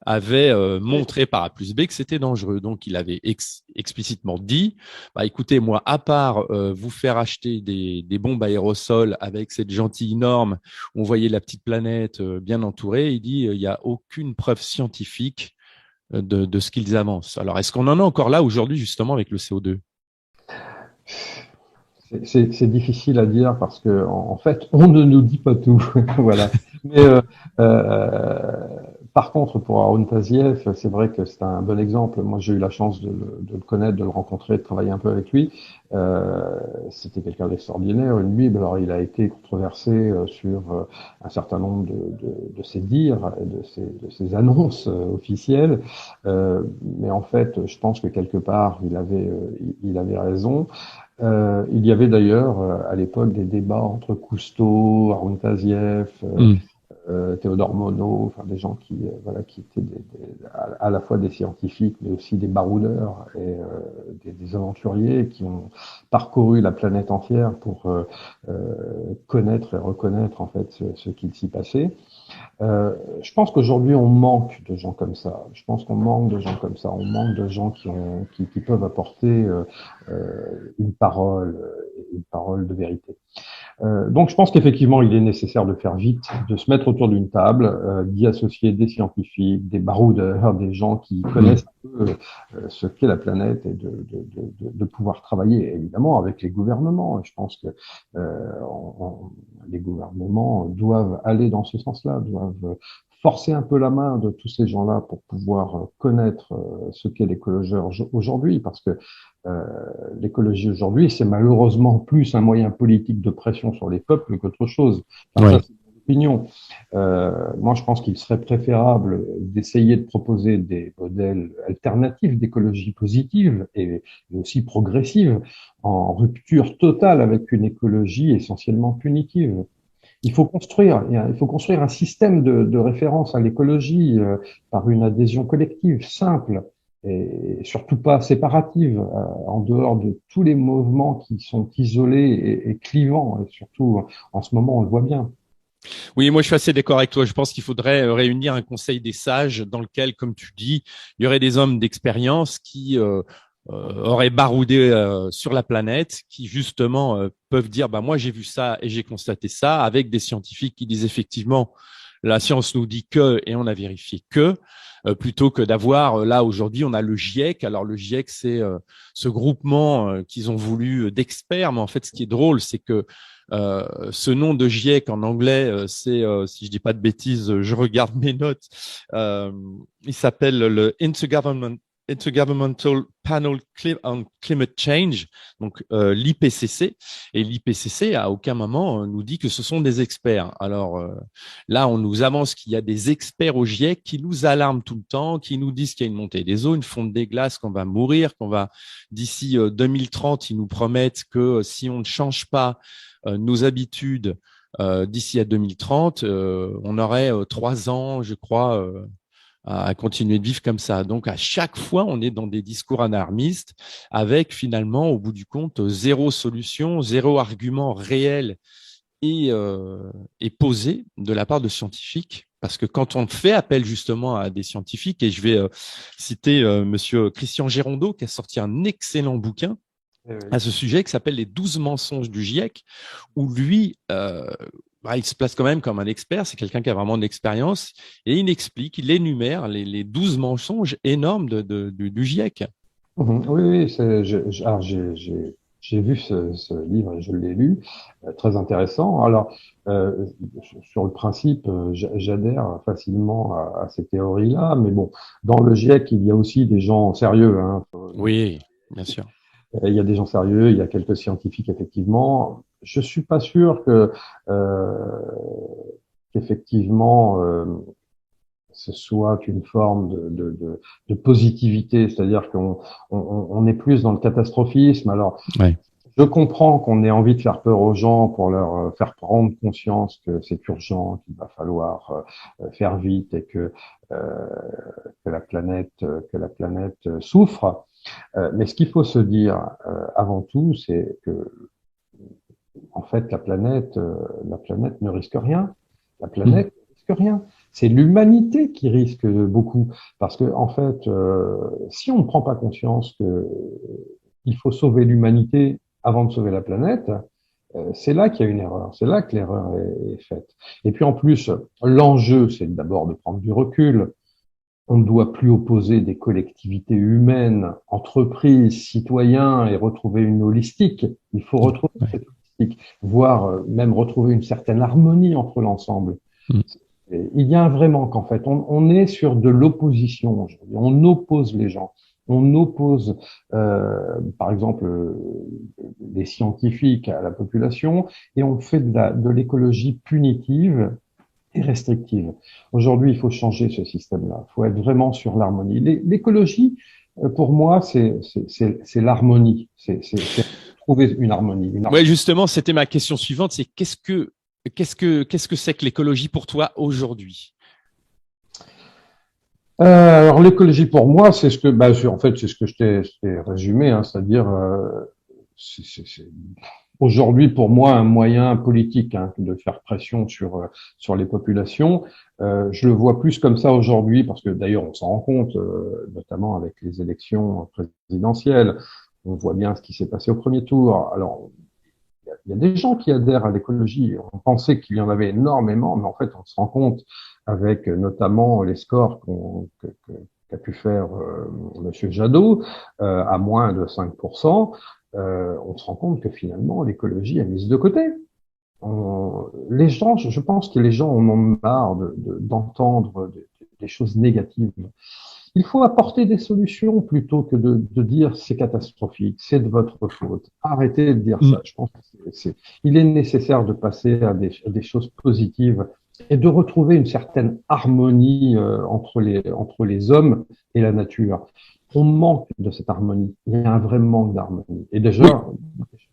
avait montré par A plus B que c'était dangereux. Donc, il avait explicitement dit, bah, écoutez, moi, à part vous faire acheter des bombes aérosols avec cette gentille norme, on voyait la petite planète bien entourée, il dit, il n'y a aucune preuve scientifique de ce qu'ils avancent. Alors, est-ce qu'on en a encore là aujourd'hui, justement, avec le CO2? c'est difficile à dire parce que en fait, on ne nous dit pas tout. Voilà. Mais par contre, pour Aaron Tazieff, c'est vrai que c'est un bon exemple. Moi, j'ai eu la chance de le connaître, de le rencontrer, de travailler un peu avec lui. C'était quelqu'un d'extraordinaire, une bible. Alors, il a été controversé sur un certain nombre de ses dires, de ses annonces officielles. Mais en fait, je pense que quelque part, il avait raison. Il y avait d'ailleurs à l'époque des débats entre Cousteau, Arun Tazieff, Théodore Monod, enfin des gens qui voilà qui étaient à la fois des scientifiques mais aussi des baroudeurs et des aventuriers qui ont parcouru la planète entière pour connaître et reconnaître en fait ce qu'il s'y passait. Je pense qu'aujourd'hui, on manque de gens comme ça. Je pense qu'on manque de gens comme ça. On manque de gens qui peuvent apporter une parole de vérité. Donc, je pense qu'effectivement, il est nécessaire de faire vite, de se mettre autour d'une table, d'y associer des scientifiques, des baroudeurs, des gens qui connaissent un peu ce qu'est la planète et de pouvoir travailler, évidemment, avec les gouvernements. Je pense que les gouvernements doivent aller dans ce sens-là, doivent forcer un peu la main de tous ces gens-là pour pouvoir connaître ce qu'est l'écologie aujourd'hui, parce que euh, l'écologie aujourd'hui, c'est malheureusement plus un moyen politique de pression sur les peuples qu'autre chose. Enfin, Ouais. ça, c'est mon opinion. Moi, je pense qu'il serait préférable d'essayer de proposer des modèles alternatifs d'écologie positive et aussi progressive, en rupture totale avec une écologie essentiellement punitive. Il faut construire un système de référence à l'écologie par une adhésion collective simple et surtout pas séparative, en dehors de tous les mouvements qui sont isolés et clivants. Et surtout, en ce moment, on le voit bien. Oui, moi je suis assez d'accord avec toi. Je pense qu'il faudrait réunir un conseil des sages dans lequel, comme tu dis, il y aurait des hommes d'expérience qui auraient baroudé sur la planète, qui justement peuvent dire, bah moi j'ai vu ça et j'ai constaté ça, avec des scientifiques qui disent effectivement, la science nous dit que et on a vérifié que. Plutôt que d'avoir, là aujourd'hui, on a le GIEC. Alors le GIEC, c'est ce groupement qu'ils ont voulu d'experts, mais en fait, ce qui est drôle, c'est que ce nom de GIEC en anglais, c'est, si je dis pas de bêtises, je regarde mes notes. Euh, il s'appelle le Intergovernmental Panel on Climate Change, donc l'IPCC. Et l'IPCC, à aucun moment, nous dit que ce sont des experts. Alors là, on nous avance qu'il y a des experts au GIEC qui nous alarment tout le temps, qui nous disent qu'il y a une montée des eaux, une fonte des glaces, qu'on va mourir, qu'on va, d'ici 2030, ils nous promettent que si on ne change pas nos habitudes d'ici à 2030, on aurait 3 ans, je crois, à continuer de vivre comme ça. Donc, à chaque fois, on est dans des discours alarmistes avec finalement, au bout du compte, zéro solution, zéro argument réel et posé de la part de scientifiques Parce que quand on fait appel justement à des scientifiques, et je vais citer Monsieur Christian Gérondeau, qui a sorti un excellent bouquin Eh oui. à ce sujet, qui s'appelle Les 12 mensonges du GIEC, où lui, il se place quand même comme un expert, c'est quelqu'un qui a vraiment de l'expérience, et il explique, il énumère les 12 mensonges énormes du GIEC. Oui, oui, alors j'ai vu ce livre et je l'ai lu, très intéressant. Alors, sur le principe, j'adhère facilement à ces théories-là, mais bon, dans le GIEC, il y a aussi des gens sérieux, hein. Oui, bien sûr. Il y a des gens sérieux, il y a quelques scientifiques, effectivement. Je suis pas sûr euh, qu'effectivement, ce soit une forme de positivité, c'est-à-dire qu'on est plus dans le catastrophisme. Alors, Ouais. je comprends qu'on ait envie de faire peur aux gens pour leur faire prendre conscience que c'est urgent, qu'il va falloir faire vite et euh, que la planète souffre. Mais ce qu'il faut se dire avant tout, c'est que en fait la planète ne risque rien. La Mm. planète ne risque rien. C'est l'humanité qui risque beaucoup, parce que en fait, si on ne prend pas conscience que il faut sauver l'humanité avant de sauver la planète, c'est là qu'il y a une erreur, c'est là que l'erreur est faite. Et puis en plus, l'enjeu, c'est d'abord de prendre du recul. On ne doit plus opposer des collectivités humaines, entreprises, citoyens et retrouver une holistique. Il faut retrouver Ouais. cette holistique, voire même retrouver une certaine harmonie entre l'ensemble. Mm. Il y a un vrai manque en fait. On est sur de l'opposition aujourd'hui. On oppose les gens. On oppose, par exemple, les scientifiques à la population et on fait de l'écologie punitive et restrictive. Aujourd'hui, il faut changer ce système-là. Il faut être vraiment sur l'harmonie. L'écologie, pour moi, c'est l'harmonie. C'est trouver une harmonie. Ouais, justement, c'était ma question suivante, c'est qu'est-ce que c'est que l'écologie pour toi aujourd'hui? Alors l'écologie pour moi, c'est ce que, en fait, c'est ce que je t'ai résumé, hein, c'est-à-dire c'est aujourd'hui pour moi un moyen politique hein, de faire pression sur les populations. Je le vois plus comme ça aujourd'hui parce que d'ailleurs on s'en rend compte, notamment avec les élections présidentielles. On voit bien ce qui s'est passé au premier tour. Alors il y a des gens qui adhèrent à l'écologie. On pensait qu'il y en avait énormément, mais en fait, on se rend compte avec notamment les scores qu'a pu faire Monsieur Jadot à moins de 5%. On se rend compte que finalement, l'écologie est mise de côté. Les gens, je pense que les gens en ont marre d'entendre des choses négatives. Il faut apporter des solutions plutôt que de dire c'est catastrophique, c'est de votre faute. Arrêtez de dire Mm. ça. Je pense que il est nécessaire de passer à des choses positives et de retrouver une certaine harmonie entre les hommes et la nature. On manque de cette harmonie. Il y a un vrai manque d'harmonie. Et Oui,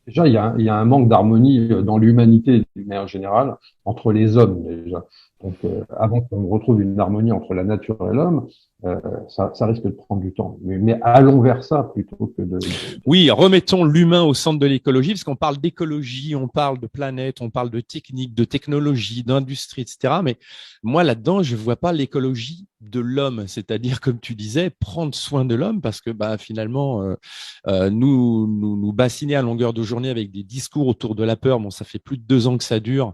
déjà, il y a un manque d'harmonie dans l'humanité d'une manière générale entre les hommes déjà. Donc, avant qu'on retrouve une harmonie entre la nature et l'homme, ça risque de prendre du temps. Mais allons vers ça plutôt que oui, remettons l'humain au centre de l'écologie, parce qu'on parle d'écologie, on parle de planète, on parle de technique, de technologie, d'industrie, etc. Mais moi, là-dedans, je ne vois pas l'écologie de l'homme, c'est-à-dire, comme tu disais, prendre soin de l'homme, parce que finalement, nous bassiner à longueur de journée avec des discours autour de la peur, bon, ça fait plus de 2 ans que ça dure.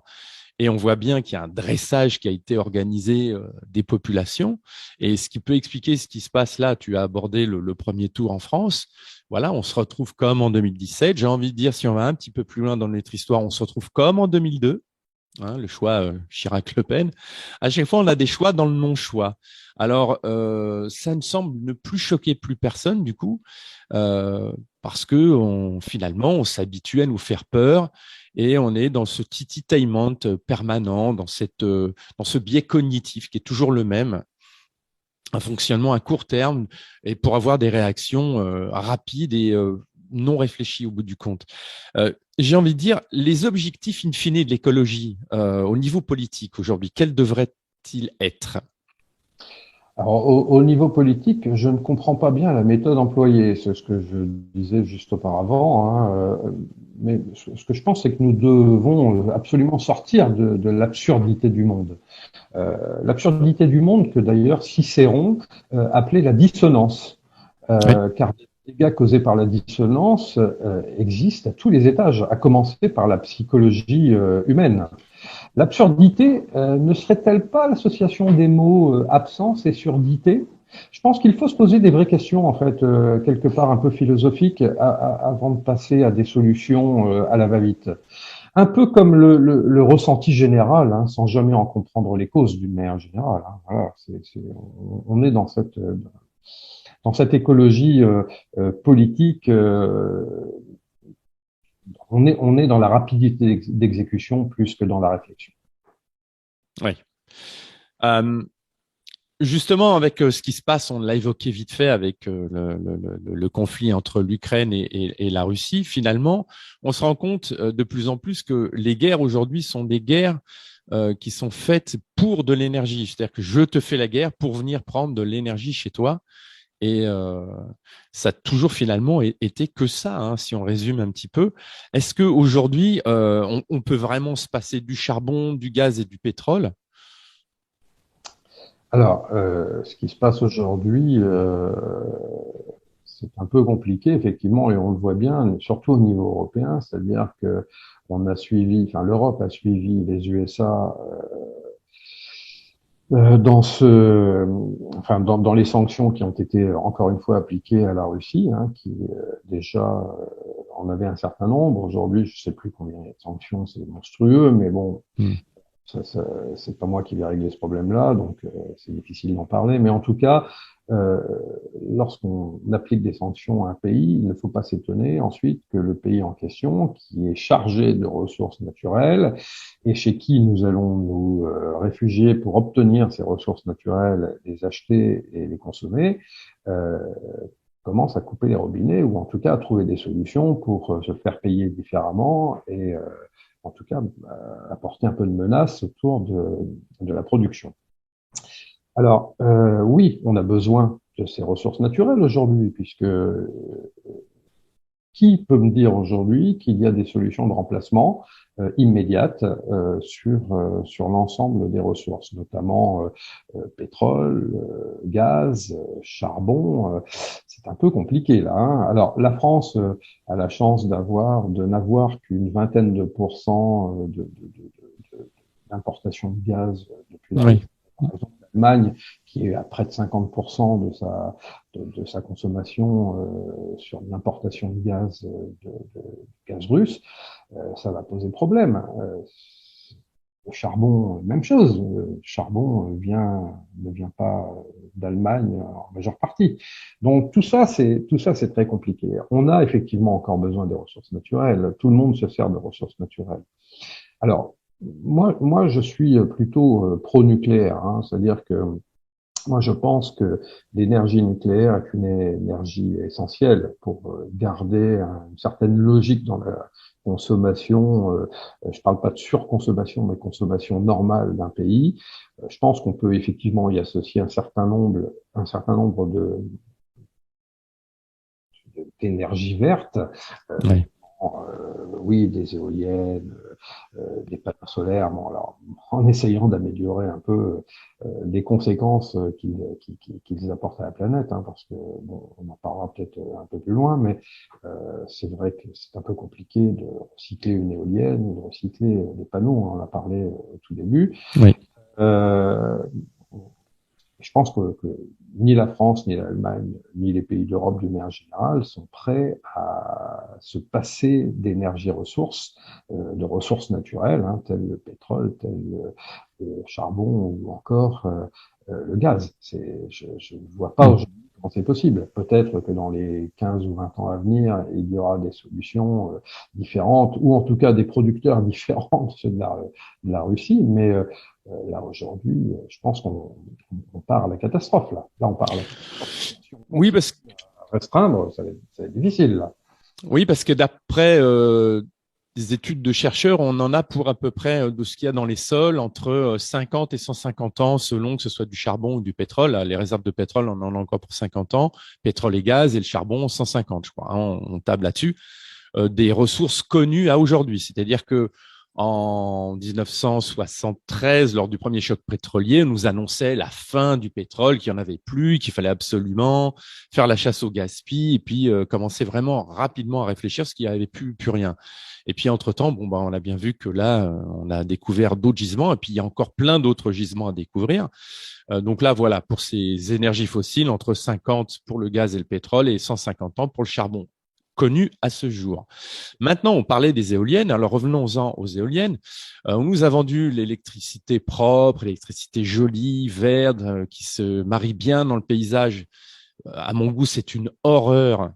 Et on voit bien qu'il y a un dressage qui a été organisé des populations. Et ce qui peut expliquer ce qui se passe là, tu as abordé le premier tour en France. Voilà, on se retrouve comme en 2017. J'ai envie de dire, si on va un petit peu plus loin dans notre histoire, on se retrouve comme en 2002. Hein, le choix Chirac-Le Pen. À chaque fois, on a des choix dans le non-choix. Alors, ça me semble ne plus choquer plus personne du coup, parce que finalement, on s'habitue à nous faire peur et on est dans ce tititaillement permanent, dans ce biais cognitif qui est toujours le même, un fonctionnement à court terme et pour avoir des réactions rapides et non réfléchies au bout du compte. J'ai envie de dire, les objectifs in fine de l'écologie au niveau politique aujourd'hui, quels devraient-ils être? Alors, au niveau politique, je ne comprends pas bien la méthode employée. C'est ce que je disais juste auparavant, hein. Mais ce que je pense, c'est que nous devons absolument sortir de l'absurdité du monde. L'absurdité du monde que d'ailleurs Cicéron appelait la dissonance. Oui, Car les dégâts causés par la dissonance existent à tous les étages, à commencer par la psychologie humaine. L'absurdité ne serait-elle pas l'association des mots absence et surdité? Je pense qu'il faut se poser des vraies questions, en fait, quelque part un peu philosophiques, avant de passer à des solutions à la va-vite. Un peu comme le ressenti général, hein, sans jamais en comprendre les causes d'une manière générale. Hein. Voilà, on est dans cette écologie politique. On est dans la rapidité d'exécution plus que dans la réflexion. oui. Euh, Justement, avec ce qui se passe, on l'a évoqué vite fait avec le conflit entre l'Ukraine et la Russie, finalement, on se rend compte de plus en plus que les guerres aujourd'hui sont des guerres qui sont faites pour de l'énergie. C'est-à-dire que je te fais la guerre pour venir prendre de l'énergie chez toi. Et ça a toujours finalement été que ça, hein, si on résume un petit peu. Est-ce qu'aujourd'hui, on peut vraiment se passer du charbon, du gaz et du pétrole? Alors, ce qui se passe aujourd'hui, c'est un peu compliqué, effectivement, et on le voit bien, surtout au niveau européen, c'est-à-dire que on a suivi, enfin, l'Europe a suivi les USA dans dans les sanctions qui ont été encore une fois appliquées à la Russie, hein, qui déjà en avait un certain nombre. Aujourd'hui, je sais plus combien il y a de sanctions, c'est monstrueux, mais bon, Hmm. c'est pas moi qui vais régler ce problème-là, donc c'est difficile d'en parler. Mais en tout cas, euh, lorsqu'on applique des sanctions à un pays, il ne faut pas s'étonner ensuite que le pays en question, qui est chargé de ressources naturelles et chez qui nous allons nous réfugier pour obtenir ces ressources naturelles, les acheter et les consommer, euh, commence à couper les robinets ou en tout cas à trouver des solutions pour se faire payer différemment et en tout cas apporter un peu de menace autour de la production. Alors oui, on a besoin de ces ressources naturelles aujourd'hui, puisque qui peut me dire aujourd'hui qu'il y a des solutions de remplacement immédiates sur l'ensemble des ressources, notamment pétrole, gaz, charbon. C'est un peu compliqué là. Hein. Alors la France a la chance de n'avoir qu'une vingtaine de pourcents d'importation de gaz depuis la Russie. Oui. Par exemple, l'Allemagne, qui est à près de 50% de sa consommation sur l'importation de gaz russe, ça va poser problème. Le charbon, même chose. Le charbon ne vient pas d'Allemagne en majeure partie. Donc tout ça, c'est très compliqué. On a effectivement encore besoin des ressources naturelles. Tout le monde se sert de ressources naturelles. Alors, moi, je suis plutôt pro-nucléaire, hein, c'est-à-dire que moi, je pense que l'énergie nucléaire est une énergie essentielle pour garder une certaine logique dans la consommation. Je parle pas de surconsommation, mais consommation normale d'un pays. Je pense qu'on peut effectivement y associer un certain nombre d'énergies vertes, Oui. oui, des éoliennes, des panneaux solaires, bon, alors, en essayant d'améliorer un peu les conséquences qu'ils apportent à la planète, hein, parce que bon, on en parlera peut-être un peu plus loin, mais c'est vrai que c'est un peu compliqué de recycler une éolienne ou de recycler des panneaux, on en a parlé au tout début. Oui. Euh, je pense que ni la France, ni l'Allemagne, ni les pays d'Europe d'une manière générale sont prêts à se passer d'énergie ressources, de ressources naturelles, hein, telles le pétrole, tel le charbon ou encore le gaz. Je ne vois pas Hmm. aujourd'hui comment c'est possible. Peut-être que dans les 15 ou 20 ans à venir, il y aura des solutions différentes, ou en tout cas des producteurs différents de ceux de la Russie, mais là aujourd'hui, je pense qu'on part à la catastrophe là. Là, on part à la catastrophe. Si on Oui, continue parce à restreindre, ça va être difficile là. Oui, parce que d'après des études de chercheurs, on en a pour à peu près de ce qu'il y a dans les sols entre 50 et 150 ans, selon que ce soit du charbon ou du pétrole. Les réserves de pétrole, on en a encore pour 50 ans, pétrole et gaz, et le charbon, 150, je crois. On table là-dessus. Des ressources connues à aujourd'hui. C'est-à-dire que en 1973, lors du premier choc pétrolier, on nous annonçait la fin du pétrole, qu'il n'y en avait plus, qu'il fallait absolument faire la chasse au gaspillage et puis commencer vraiment rapidement à réfléchir parce qu'il n'y avait plus rien. Et puis entre-temps, bon, bah, on a bien vu que là, on a découvert d'autres gisements et puis il y a encore plein d'autres gisements à découvrir. Donc là, voilà, pour ces énergies fossiles, entre 50 pour le gaz et le pétrole et 150 ans pour le charbon connu à ce jour. Maintenant, on parlait des éoliennes. Alors revenons-en aux éoliennes. On nous a vendu l'électricité propre, l'électricité jolie, verte, qui se marie bien dans le paysage. À mon goût, c'est une horreur.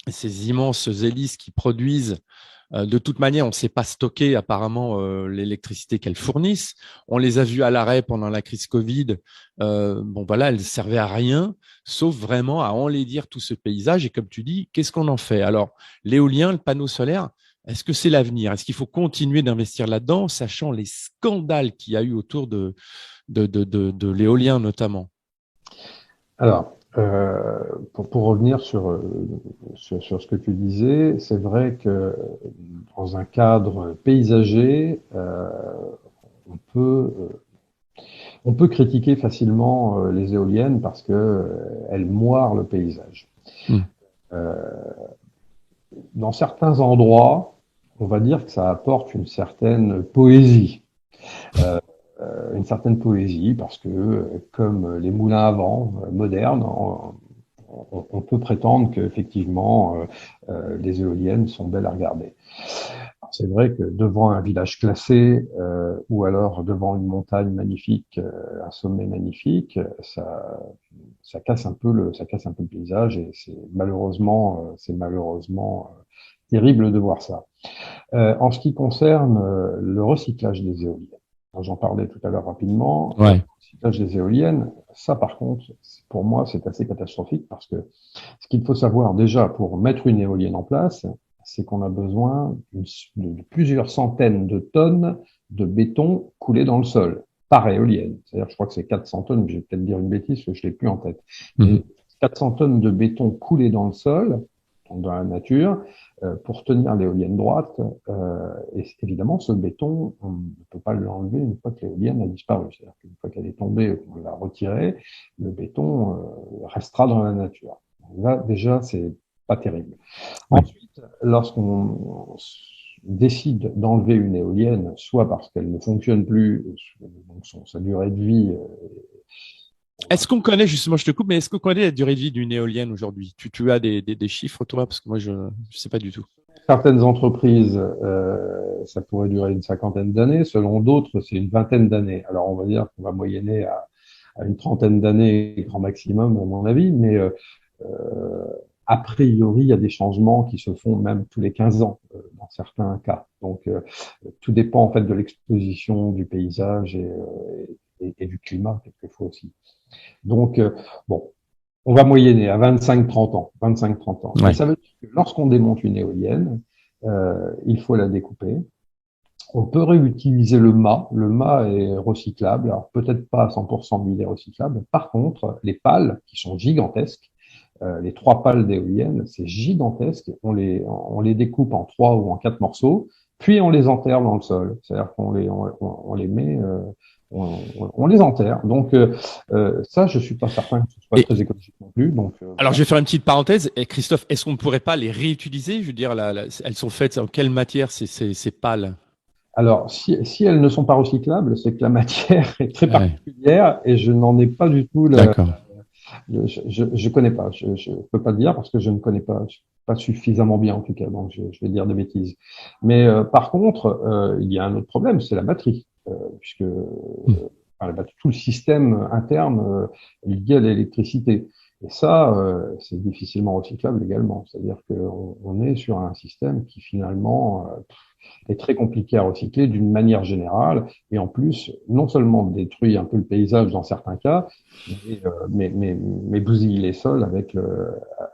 Ces immenses hélices qui produisent de toute manière, on ne sait pas stocker apparemment l'électricité qu'elles fournissent. On les a vues à l'arrêt pendant la crise Covid. Bon, voilà, elles ne servaient à rien, sauf vraiment à enlaidir tout ce paysage. Et comme tu dis, qu'est-ce qu'on en fait? Alors, l'éolien, le panneau solaire, est-ce que c'est l'avenir? Est-ce qu'il faut continuer d'investir là-dedans, sachant les scandales qu'il y a eu autour de l'éolien notamment? Alors, pour revenir sur ce que tu disais, c'est vrai que dans un cadre paysager, on peut on peut critiquer facilement les éoliennes parce que elles moirent le paysage. Hmm. Dans certains endroits, on va dire que ça apporte une certaine poésie. Euh, une certaine poésie parce que, comme les moulins à vent modernes, on peut prétendre qu'effectivement, les éoliennes sont belles à regarder. C'est vrai que devant un village classé ou alors devant une montagne magnifique, un sommet magnifique, ça casse un peu le paysage et c'est malheureusement terrible de voir ça. En ce qui concerne le recyclage des éoliennes, j'en parlais tout à l'heure rapidement. Le Ouais. recyclage des éoliennes, ça par contre, pour moi, c'est assez catastrophique parce que ce qu'il faut savoir déjà pour mettre une éolienne en place, c'est qu'on a besoin de plusieurs centaines de tonnes de béton coulé dans le sol par éolienne. C'est-à-dire, je crois que c'est 400 tonnes, je vais peut-être dire une bêtise, parce que je l'ai plus en tête. Mhm. Mais 400 tonnes de béton coulé dans le sol, donc dans la nature, pour tenir l'éolienne droite. Et évidemment, ce béton, on ne peut pas l'enlever une fois que l'éolienne a disparu. C'est-à-dire qu'une fois qu'elle est tombée, on l'a retirée, le béton restera dans la nature. Là, déjà, c'est pas terrible. Oui. Ensuite, lorsqu'on décide d'enlever une éolienne, soit parce qu'elle ne fonctionne plus, donc sa durée de vie. Est-ce qu'on connaît, justement, je te coupe, mais est-ce qu'on connaît la durée de vie d'une éolienne aujourd'hui? Tu as des chiffres, toi? Parce que moi, je ne sais pas du tout. Certaines entreprises, ça pourrait durer une cinquantaine d'années. Selon d'autres, c'est une vingtaine d'années. Alors, on va dire qu'on va moyenner à une trentaine d'années, grand maximum, à mon avis. Mais a priori, il y a des changements qui se font même tous les 15 ans, dans certains cas. Donc, tout dépend en fait de l'exposition du paysage et du climat, quelquefois aussi. Donc, bon, on va moyenner à 25-30 ans. 25-30 ans. Mais Ouais. ça veut dire que lorsqu'on démonte une éolienne, il faut la découper. On peut réutiliser le mât. Le mât est recyclable. Alors peut-être pas à 100%, mais il est recyclable. Par contre, les pales, qui sont gigantesques, les 3 pales d'éoliennes, c'est gigantesque. On les découpe en 3 ou en 4 morceaux, puis on les enterre dans le sol. C'est-à-dire on les met, on les enterre. Donc ça, je suis pas certain que ce soit Et très écologique non plus. Donc alors, voilà. je vais faire une petite parenthèse. Et Christophe, est-ce qu'on ne pourrait pas les réutiliser? Je veux dire, elles sont faites en quelle matière ces pales? Alors, si elles ne sont pas recyclables, c'est que la matière est très Ouais, particulière et je n'en ai pas du tout d'accord. je connais pas. Je peux pas le dire parce que je ne connais pas suffisamment bien en tout cas. Donc je vais dire des bêtises. Mais par contre, il y a un autre problème, c'est la batterie, puisque Hmm. tout le système interne est lié à l'électricité. Et ça, c'est difficilement recyclable également. C'est-à-dire qu'on est sur un système qui finalement est très compliqué à recycler d'une manière générale, et en plus, non seulement détruit un peu le paysage dans certains cas, mais bousille les sols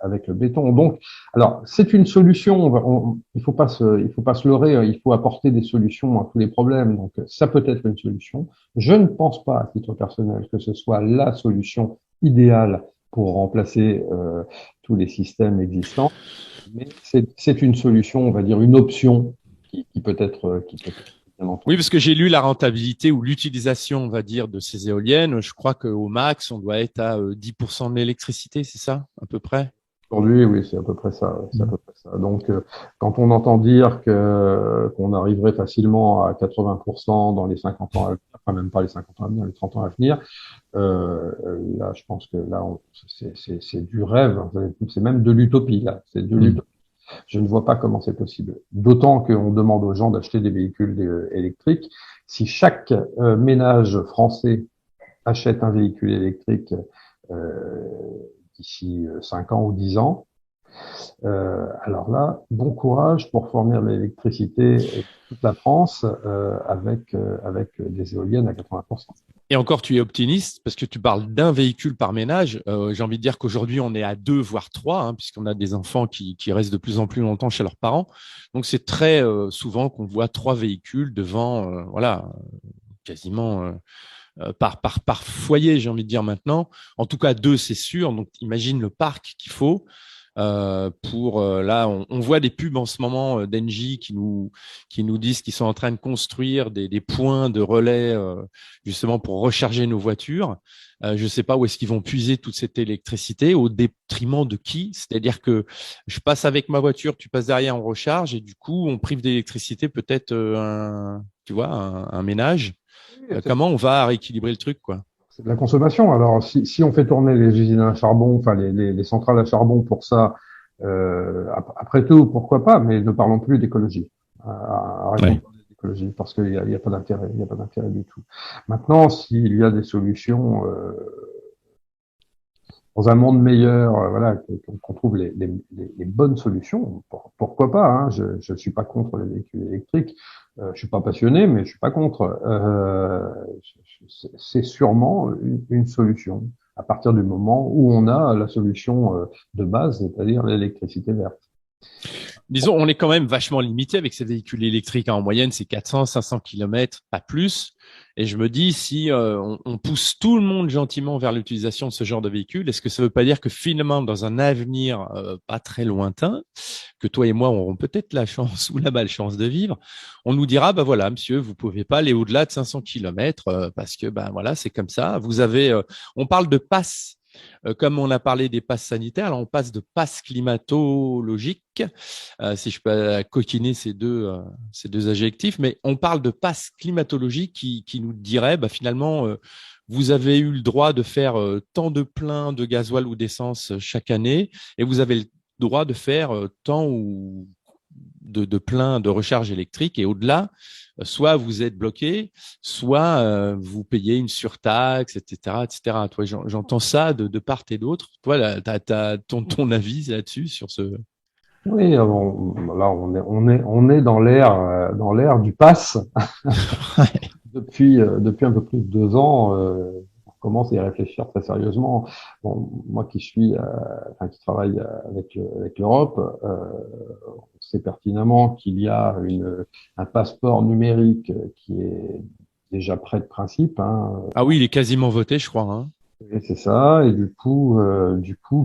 avec le béton. Donc, alors c'est une solution. Il faut pas se leurrer. Il faut apporter des solutions à tous les problèmes. Donc, ça peut être une solution. Je ne pense pas, à titre personnel, que ce soit la solution idéale pour remplacer tous les systèmes existants. Mais c'est une solution, on va dire, une option qui peut être, bien Oui, entendu. parce que j'ai lu la rentabilité ou l'utilisation, on va dire, de ces éoliennes. Je crois qu'au max, on doit être à 10% de l'électricité, c'est ça, à peu près? Aujourd'hui, oui, c'est à peu près ça. C'est à Mm. peu près ça. Donc, quand on entend dire qu'on arriverait facilement à 80% dans les 50 ans à venir, enfin même pas les 50 ans à venir, les 30 ans à venir, là, je pense que là, c'est du rêve. C'est même de l'utopie, là. C'est de Mm. l'utopie. Je ne vois pas comment c'est possible. D'autant qu'on demande aux gens d'acheter des véhicules électriques. Si chaque ménage français achète un véhicule électrique euh, d'ici 5 ans ou 10 ans, alors là, bon courage pour fournir l'électricité toute la France avec des éoliennes à 80%. Et encore, tu es optimiste parce que tu parles d'un véhicule par ménage. J'ai envie de dire qu'aujourd'hui, on est à deux, voire trois, hein, puisqu'on a des enfants qui restent de plus en plus longtemps chez leurs parents. Donc, c'est très souvent qu'on voit trois véhicules devant, voilà, quasiment par foyer, j'ai envie de dire maintenant. En tout cas, deux, c'est sûr. Donc, imagine le parc qu'il faut. Pour là, on voit des pubs en ce moment d'Engie qui nous disent qu'ils sont en train de construire des points de relais justement pour recharger nos voitures. Je ne sais pas où est-ce qu'ils vont puiser toute cette électricité au détriment de qui. C'est-à-dire que je passe avec ma voiture, tu passes derrière, on recharge et du coup on prive d'électricité peut-être tu vois un ménage. Comment on va rééquilibrer le truc quoi? C'est de la consommation. Alors, si on fait tourner les usines à charbon, enfin les centrales à charbon pour ça, après tout, pourquoi pas, mais ne parlons plus d'écologie. Arrêtons de Ouais. parler d'écologie parce qu'il y a pas d'intérêt, il y a pas d'intérêt du tout. Maintenant, s'il y a des solutions dans un monde meilleur, voilà, qu'on trouve les bonnes solutions, pourquoi pas, hein, je ne suis pas contre les véhicules électriques, je suis pas passionné, mais je suis pas contre. C'est sûrement une solution à partir du moment où on a la solution de base, c'est-à-dire l'électricité verte. Disons, on est quand même vachement limité avec ces véhicules électriques, hein. En moyenne, c'est 400, 500 kilomètres, pas plus. Et je me dis, si on pousse tout le monde gentiment vers l'utilisation de ce genre de véhicule, est-ce que ça ne veut pas dire que finalement, dans un avenir pas très lointain, que toi et moi aurons peut-être la chance ou la malchance de vivre, on nous dira, bah voilà, monsieur, vous pouvez pas aller au-delà de 500 kilomètres parce que, ben voilà, c'est comme ça. Vous avez, on parle de passe. Comme on a parlé des passes sanitaires, alors on passe de passes climatologiques, si je peux coquiner ces deux adjectifs, mais on parle de passes climatologiques qui nous dirait bah, finalement, vous avez eu le droit de faire tant de plein de gasoil ou d'essence chaque année et vous avez le droit de faire tant ou de plein de recharge électrique et au-delà, soit vous êtes bloqué, soit vous payez une surtaxe, etc., etc. Toi, j'entends ça de part et d'autre. Toi, t'as ton avis là-dessus sur ce. Oui, là on est dans l'ère du pass. Depuis un peu plus de 2 ans, on commence à y réfléchir très sérieusement. Bon, moi qui suis, enfin, qui travaille avec l'Europe, on sait pertinemment qu'il y a un passeport numérique qui est déjà prêt de principe, hein, Ah oui, il est quasiment voté, je crois, hein. et c'est ça, et du coup,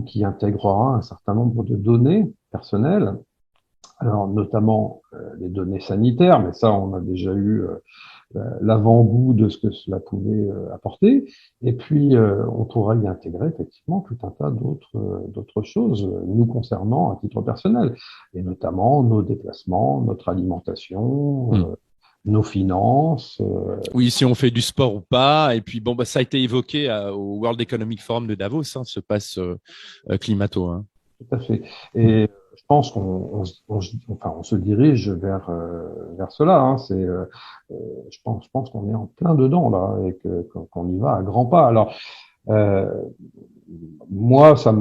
qui intégrera un certain nombre de données personnelles. Alors, notamment les données sanitaires, mais ça, on a déjà eu l'avant-goût de ce que cela pouvait apporter. Et puis, on pourra y intégrer effectivement tout un tas d'autres choses nous concernant à titre personnel, et notamment nos déplacements, notre alimentation, Hmm. nos finances. Oui, si on fait du sport ou pas. Et puis, bon, bah, ça a été évoqué au World Economic Forum de Davos, hein, ce passe climato, hein. Tout à fait. Hmm. Et je pense enfin, on se dirige vers cela. Hein. Euh, je pense qu'on est en plein dedans là et qu'on y va à grands pas. Alors, euh, moi, ça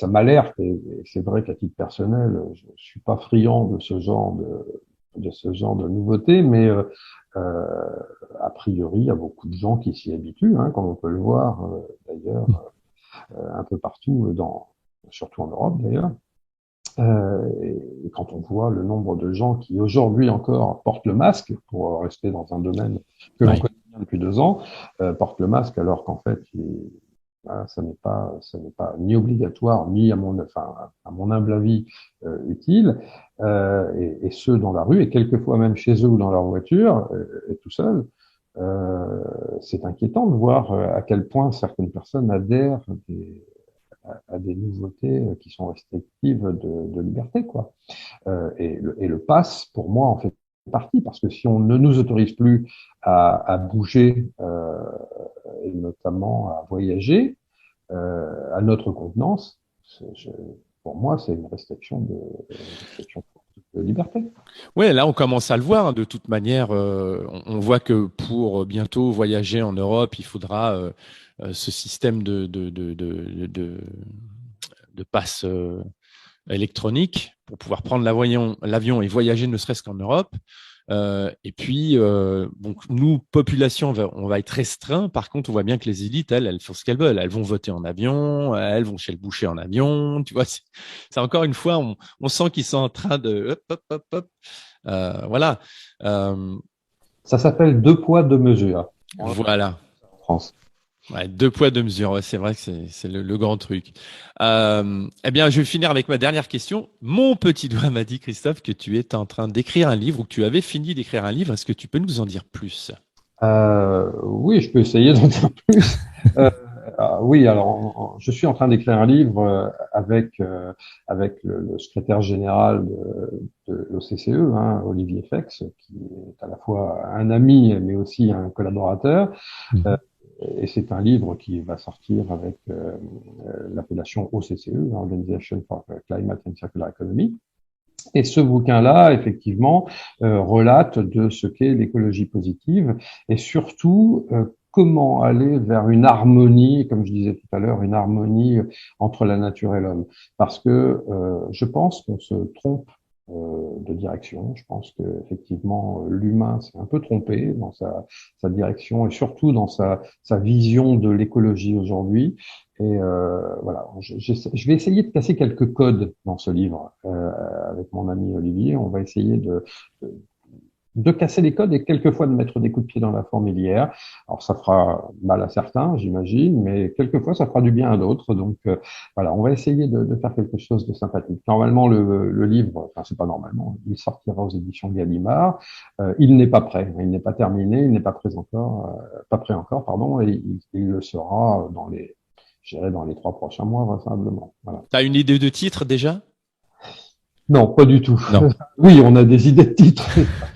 m'alerte et c'est vrai qu'à titre personnel, je suis pas friand de ce genre de nouveautés, mais euh, a priori, il y a beaucoup de gens qui s'y habituent, hein, comme on peut le voir d'ailleurs un peu partout surtout en Europe d'ailleurs. Et quand on voit le nombre de gens qui aujourd'hui encore portent le masque, pour rester dans un domaine que l'on Ouais. connaît bien depuis 2 ans, portent le masque alors qu'en fait, voilà, ça n'est pas ni obligatoire ni à mon humble avis utile. Et ceux dans la rue et quelquefois même chez eux ou dans leur voiture et tout seul. C'est inquiétant de voir à quel point certaines personnes adhèrent à des nouveautés qui sont restrictives de liberté, quoi. Et le pass, pour moi, en fait partie, parce que si on ne nous autorise plus à bouger, et notamment à voyager, à notre contenance, je, pour moi, c'est une restriction de liberté. Ouais, là, on commence à le voir, hein. De toute manière, on voit que pour bientôt voyager en Europe, il faudra ce système de passe électronique pour pouvoir prendre l'avion et voyager ne serait-ce qu'en Europe. Et puis, donc nous, population, on va être restreint. Par contre, on voit bien que les élites, elles font ce qu'elles veulent. Elles vont voter en avion, elles vont chez le boucher en avion. Tu vois, c'est encore une fois, on sent qu'ils sont en train de hop, hop, hop, hop. Voilà. Euh, Ça s'appelle deux poids, deux mesures en voilà. France. Ouais, deux poids, deux mesures. Ouais, c'est vrai que c'est le grand truc. Eh bien, je vais finir avec ma dernière question. Mon petit doigt m'a dit, Christophe, que tu es en train d'écrire un livre ou que tu avais fini d'écrire un livre. Est-ce que tu peux nous en dire plus? Oui, je peux essayer d'en dire plus. Euh, oui, alors je suis en train d'écrire un livre avec le secrétaire général de l'OCCE, hein, Olivier Fex, qui est à la fois un ami mais aussi un collaborateur. Euh, Mhm. et c'est un livre qui va sortir avec l'appellation OCCE, Organization for Climate and Circular Economy. Et ce bouquin-là, effectivement, relate de ce qu'est l'écologie positive et surtout comment aller vers une harmonie, comme je disais tout à l'heure, une harmonie entre la nature et l'homme. Parce que je pense qu'on se trompe de direction. Je pense que effectivement l'humain s'est un peu trompé dans sa direction et surtout dans sa vision de l'écologie aujourd'hui. Et voilà, je vais essayer de casser quelques codes dans ce livre avec mon ami Olivier. On va essayer de, de casser les codes et quelquefois de mettre des coups de pied dans la fourmilière. Alors ça fera mal à certains, j'imagine, mais quelquefois ça fera du bien à d'autres. Donc voilà, on va essayer de faire quelque chose de sympathique. Normalement, le livre, enfin c'est pas normalement, il sortira aux éditions Gallimard. Il n'est pas prêt, il n'est pas terminé, il n'est pas prêt encore, pas prêt encore, pardon, et il le sera je dirais dans les 3 prochains mois, vraisemblablement. Voilà. T'as une idée de titre déjà? Non, pas du tout. Non. Oui, on a des idées de titres.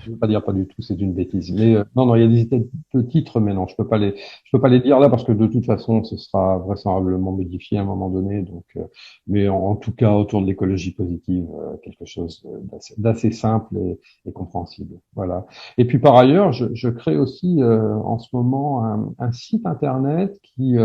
Je ne veux pas dire pas du tout, c'est une bêtise. Mais non, il y a des idées de titres, mais non, je peux pas les dire là parce que de toute façon, ce sera vraisemblablement modifié à un moment donné. Donc, mais en tout cas, autour de l'écologie positive, quelque chose d'assez simple et compréhensible. Voilà. Et puis par ailleurs, je crée aussi en ce moment un site internet qui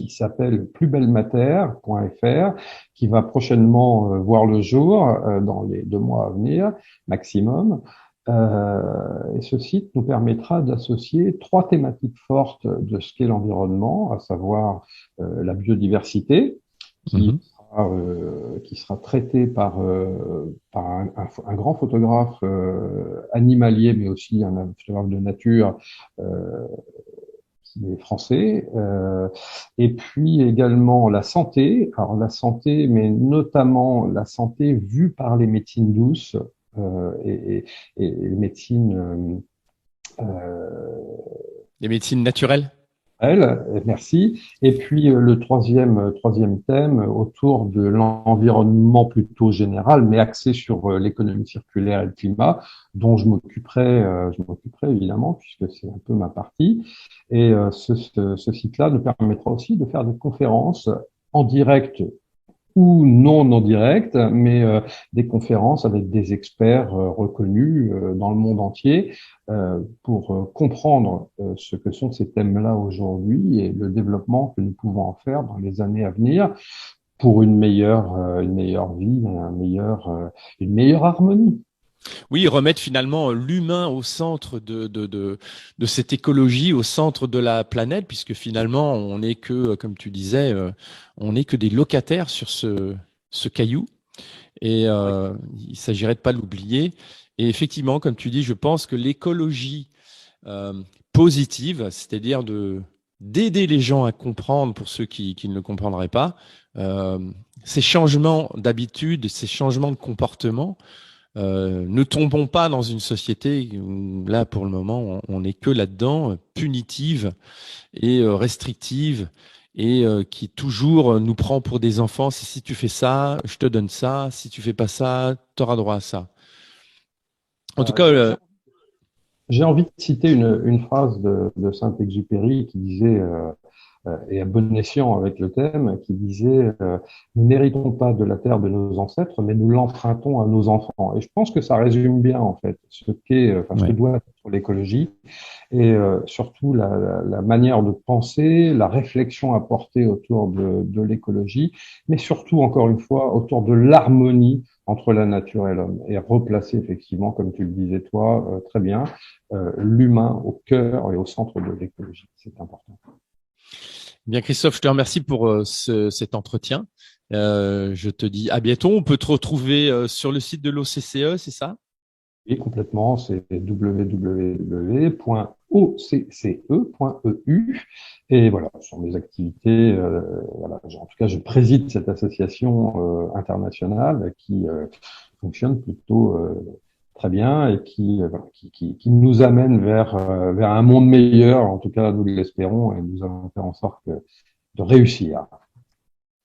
s'appelle plusbellemater.fr, qui va prochainement voir le jour dans les 2 mois à venir, maximum. Et ce site nous permettra d'associer 3 thématiques fortes de ce qu'est l'environnement, à savoir la biodiversité, qui Mhm. qui sera traité par un grand photographe animalier, mais aussi un photographe de nature qui est français, et puis également la santé. Alors la santé, mais notamment la santé vue par les médecines douces et les médecines Les médecines naturelles? merci. Et puis le troisième thème autour de l'environnement plutôt général, mais axé sur l'économie circulaire et le climat, dont je m'occuperai évidemment puisque c'est un peu ma partie. Et ce site-là nous permettra aussi de faire des conférences en direct ou non en direct, mais des conférences avec des experts reconnus dans le monde entier pour comprendre ce que sont ces thèmes-là aujourd'hui et le développement que nous pouvons en faire dans les années à venir pour une meilleure vie, une meilleure harmonie. Oui, remettre finalement l'humain au centre de cette écologie, au centre de la planète, puisque finalement, on n'est que, comme tu disais, on n'est que des locataires sur ce caillou. Et Oui. il s'agirait de pas l'oublier. Et effectivement, comme tu dis, je pense que l'écologie euh, positive, c'est-à-dire d'aider les gens à comprendre pour ceux qui ne le comprendraient pas, euh, ces changements d'habitude, ces changements de comportement, ne tombons pas dans une société où là, pour le moment, on n'est que là-dedans, punitive et restrictive et qui toujours nous prend pour des enfants. Si tu fais ça, je te donne ça. Si tu fais pas ça, tu auras droit à ça. En tout cas, Euh, j'ai j'ai envie de citer une phrase de Saint-Exupéry qui disait, et à bon escient avec le thème, qui disait nous n'héritons pas de la terre de nos ancêtres, mais nous l'empruntons à nos enfants. Et je pense que ça résume bien en fait ce que ouais. doit être l'écologie et surtout la manière de penser, la réflexion à porter autour de l'écologie, mais surtout encore une fois autour de l'harmonie entre la nature et l'homme et replacer effectivement, comme tu le disais toi, très bien, l'humain au cœur et au centre de l'écologie. C'est important. Bien, Christophe, je te remercie pour cet entretien. Je te dis à bientôt. On peut te retrouver sur le site de l'OCCE, c'est ça? Et complètement, c'est www.occe.eu. Et voilà, ce sont mes activités. Voilà, en tout cas, je préside cette association internationale qui fonctionne plutôt très bien et voilà, qui nous amène vers un monde meilleur. En tout cas, nous l'espérons et nous allons faire en sorte de réussir.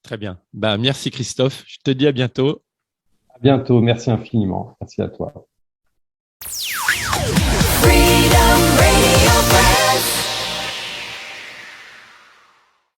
Très bien. Bah, merci Christophe. Je te dis à bientôt. À bientôt. Merci infiniment. Merci à toi. Freedom.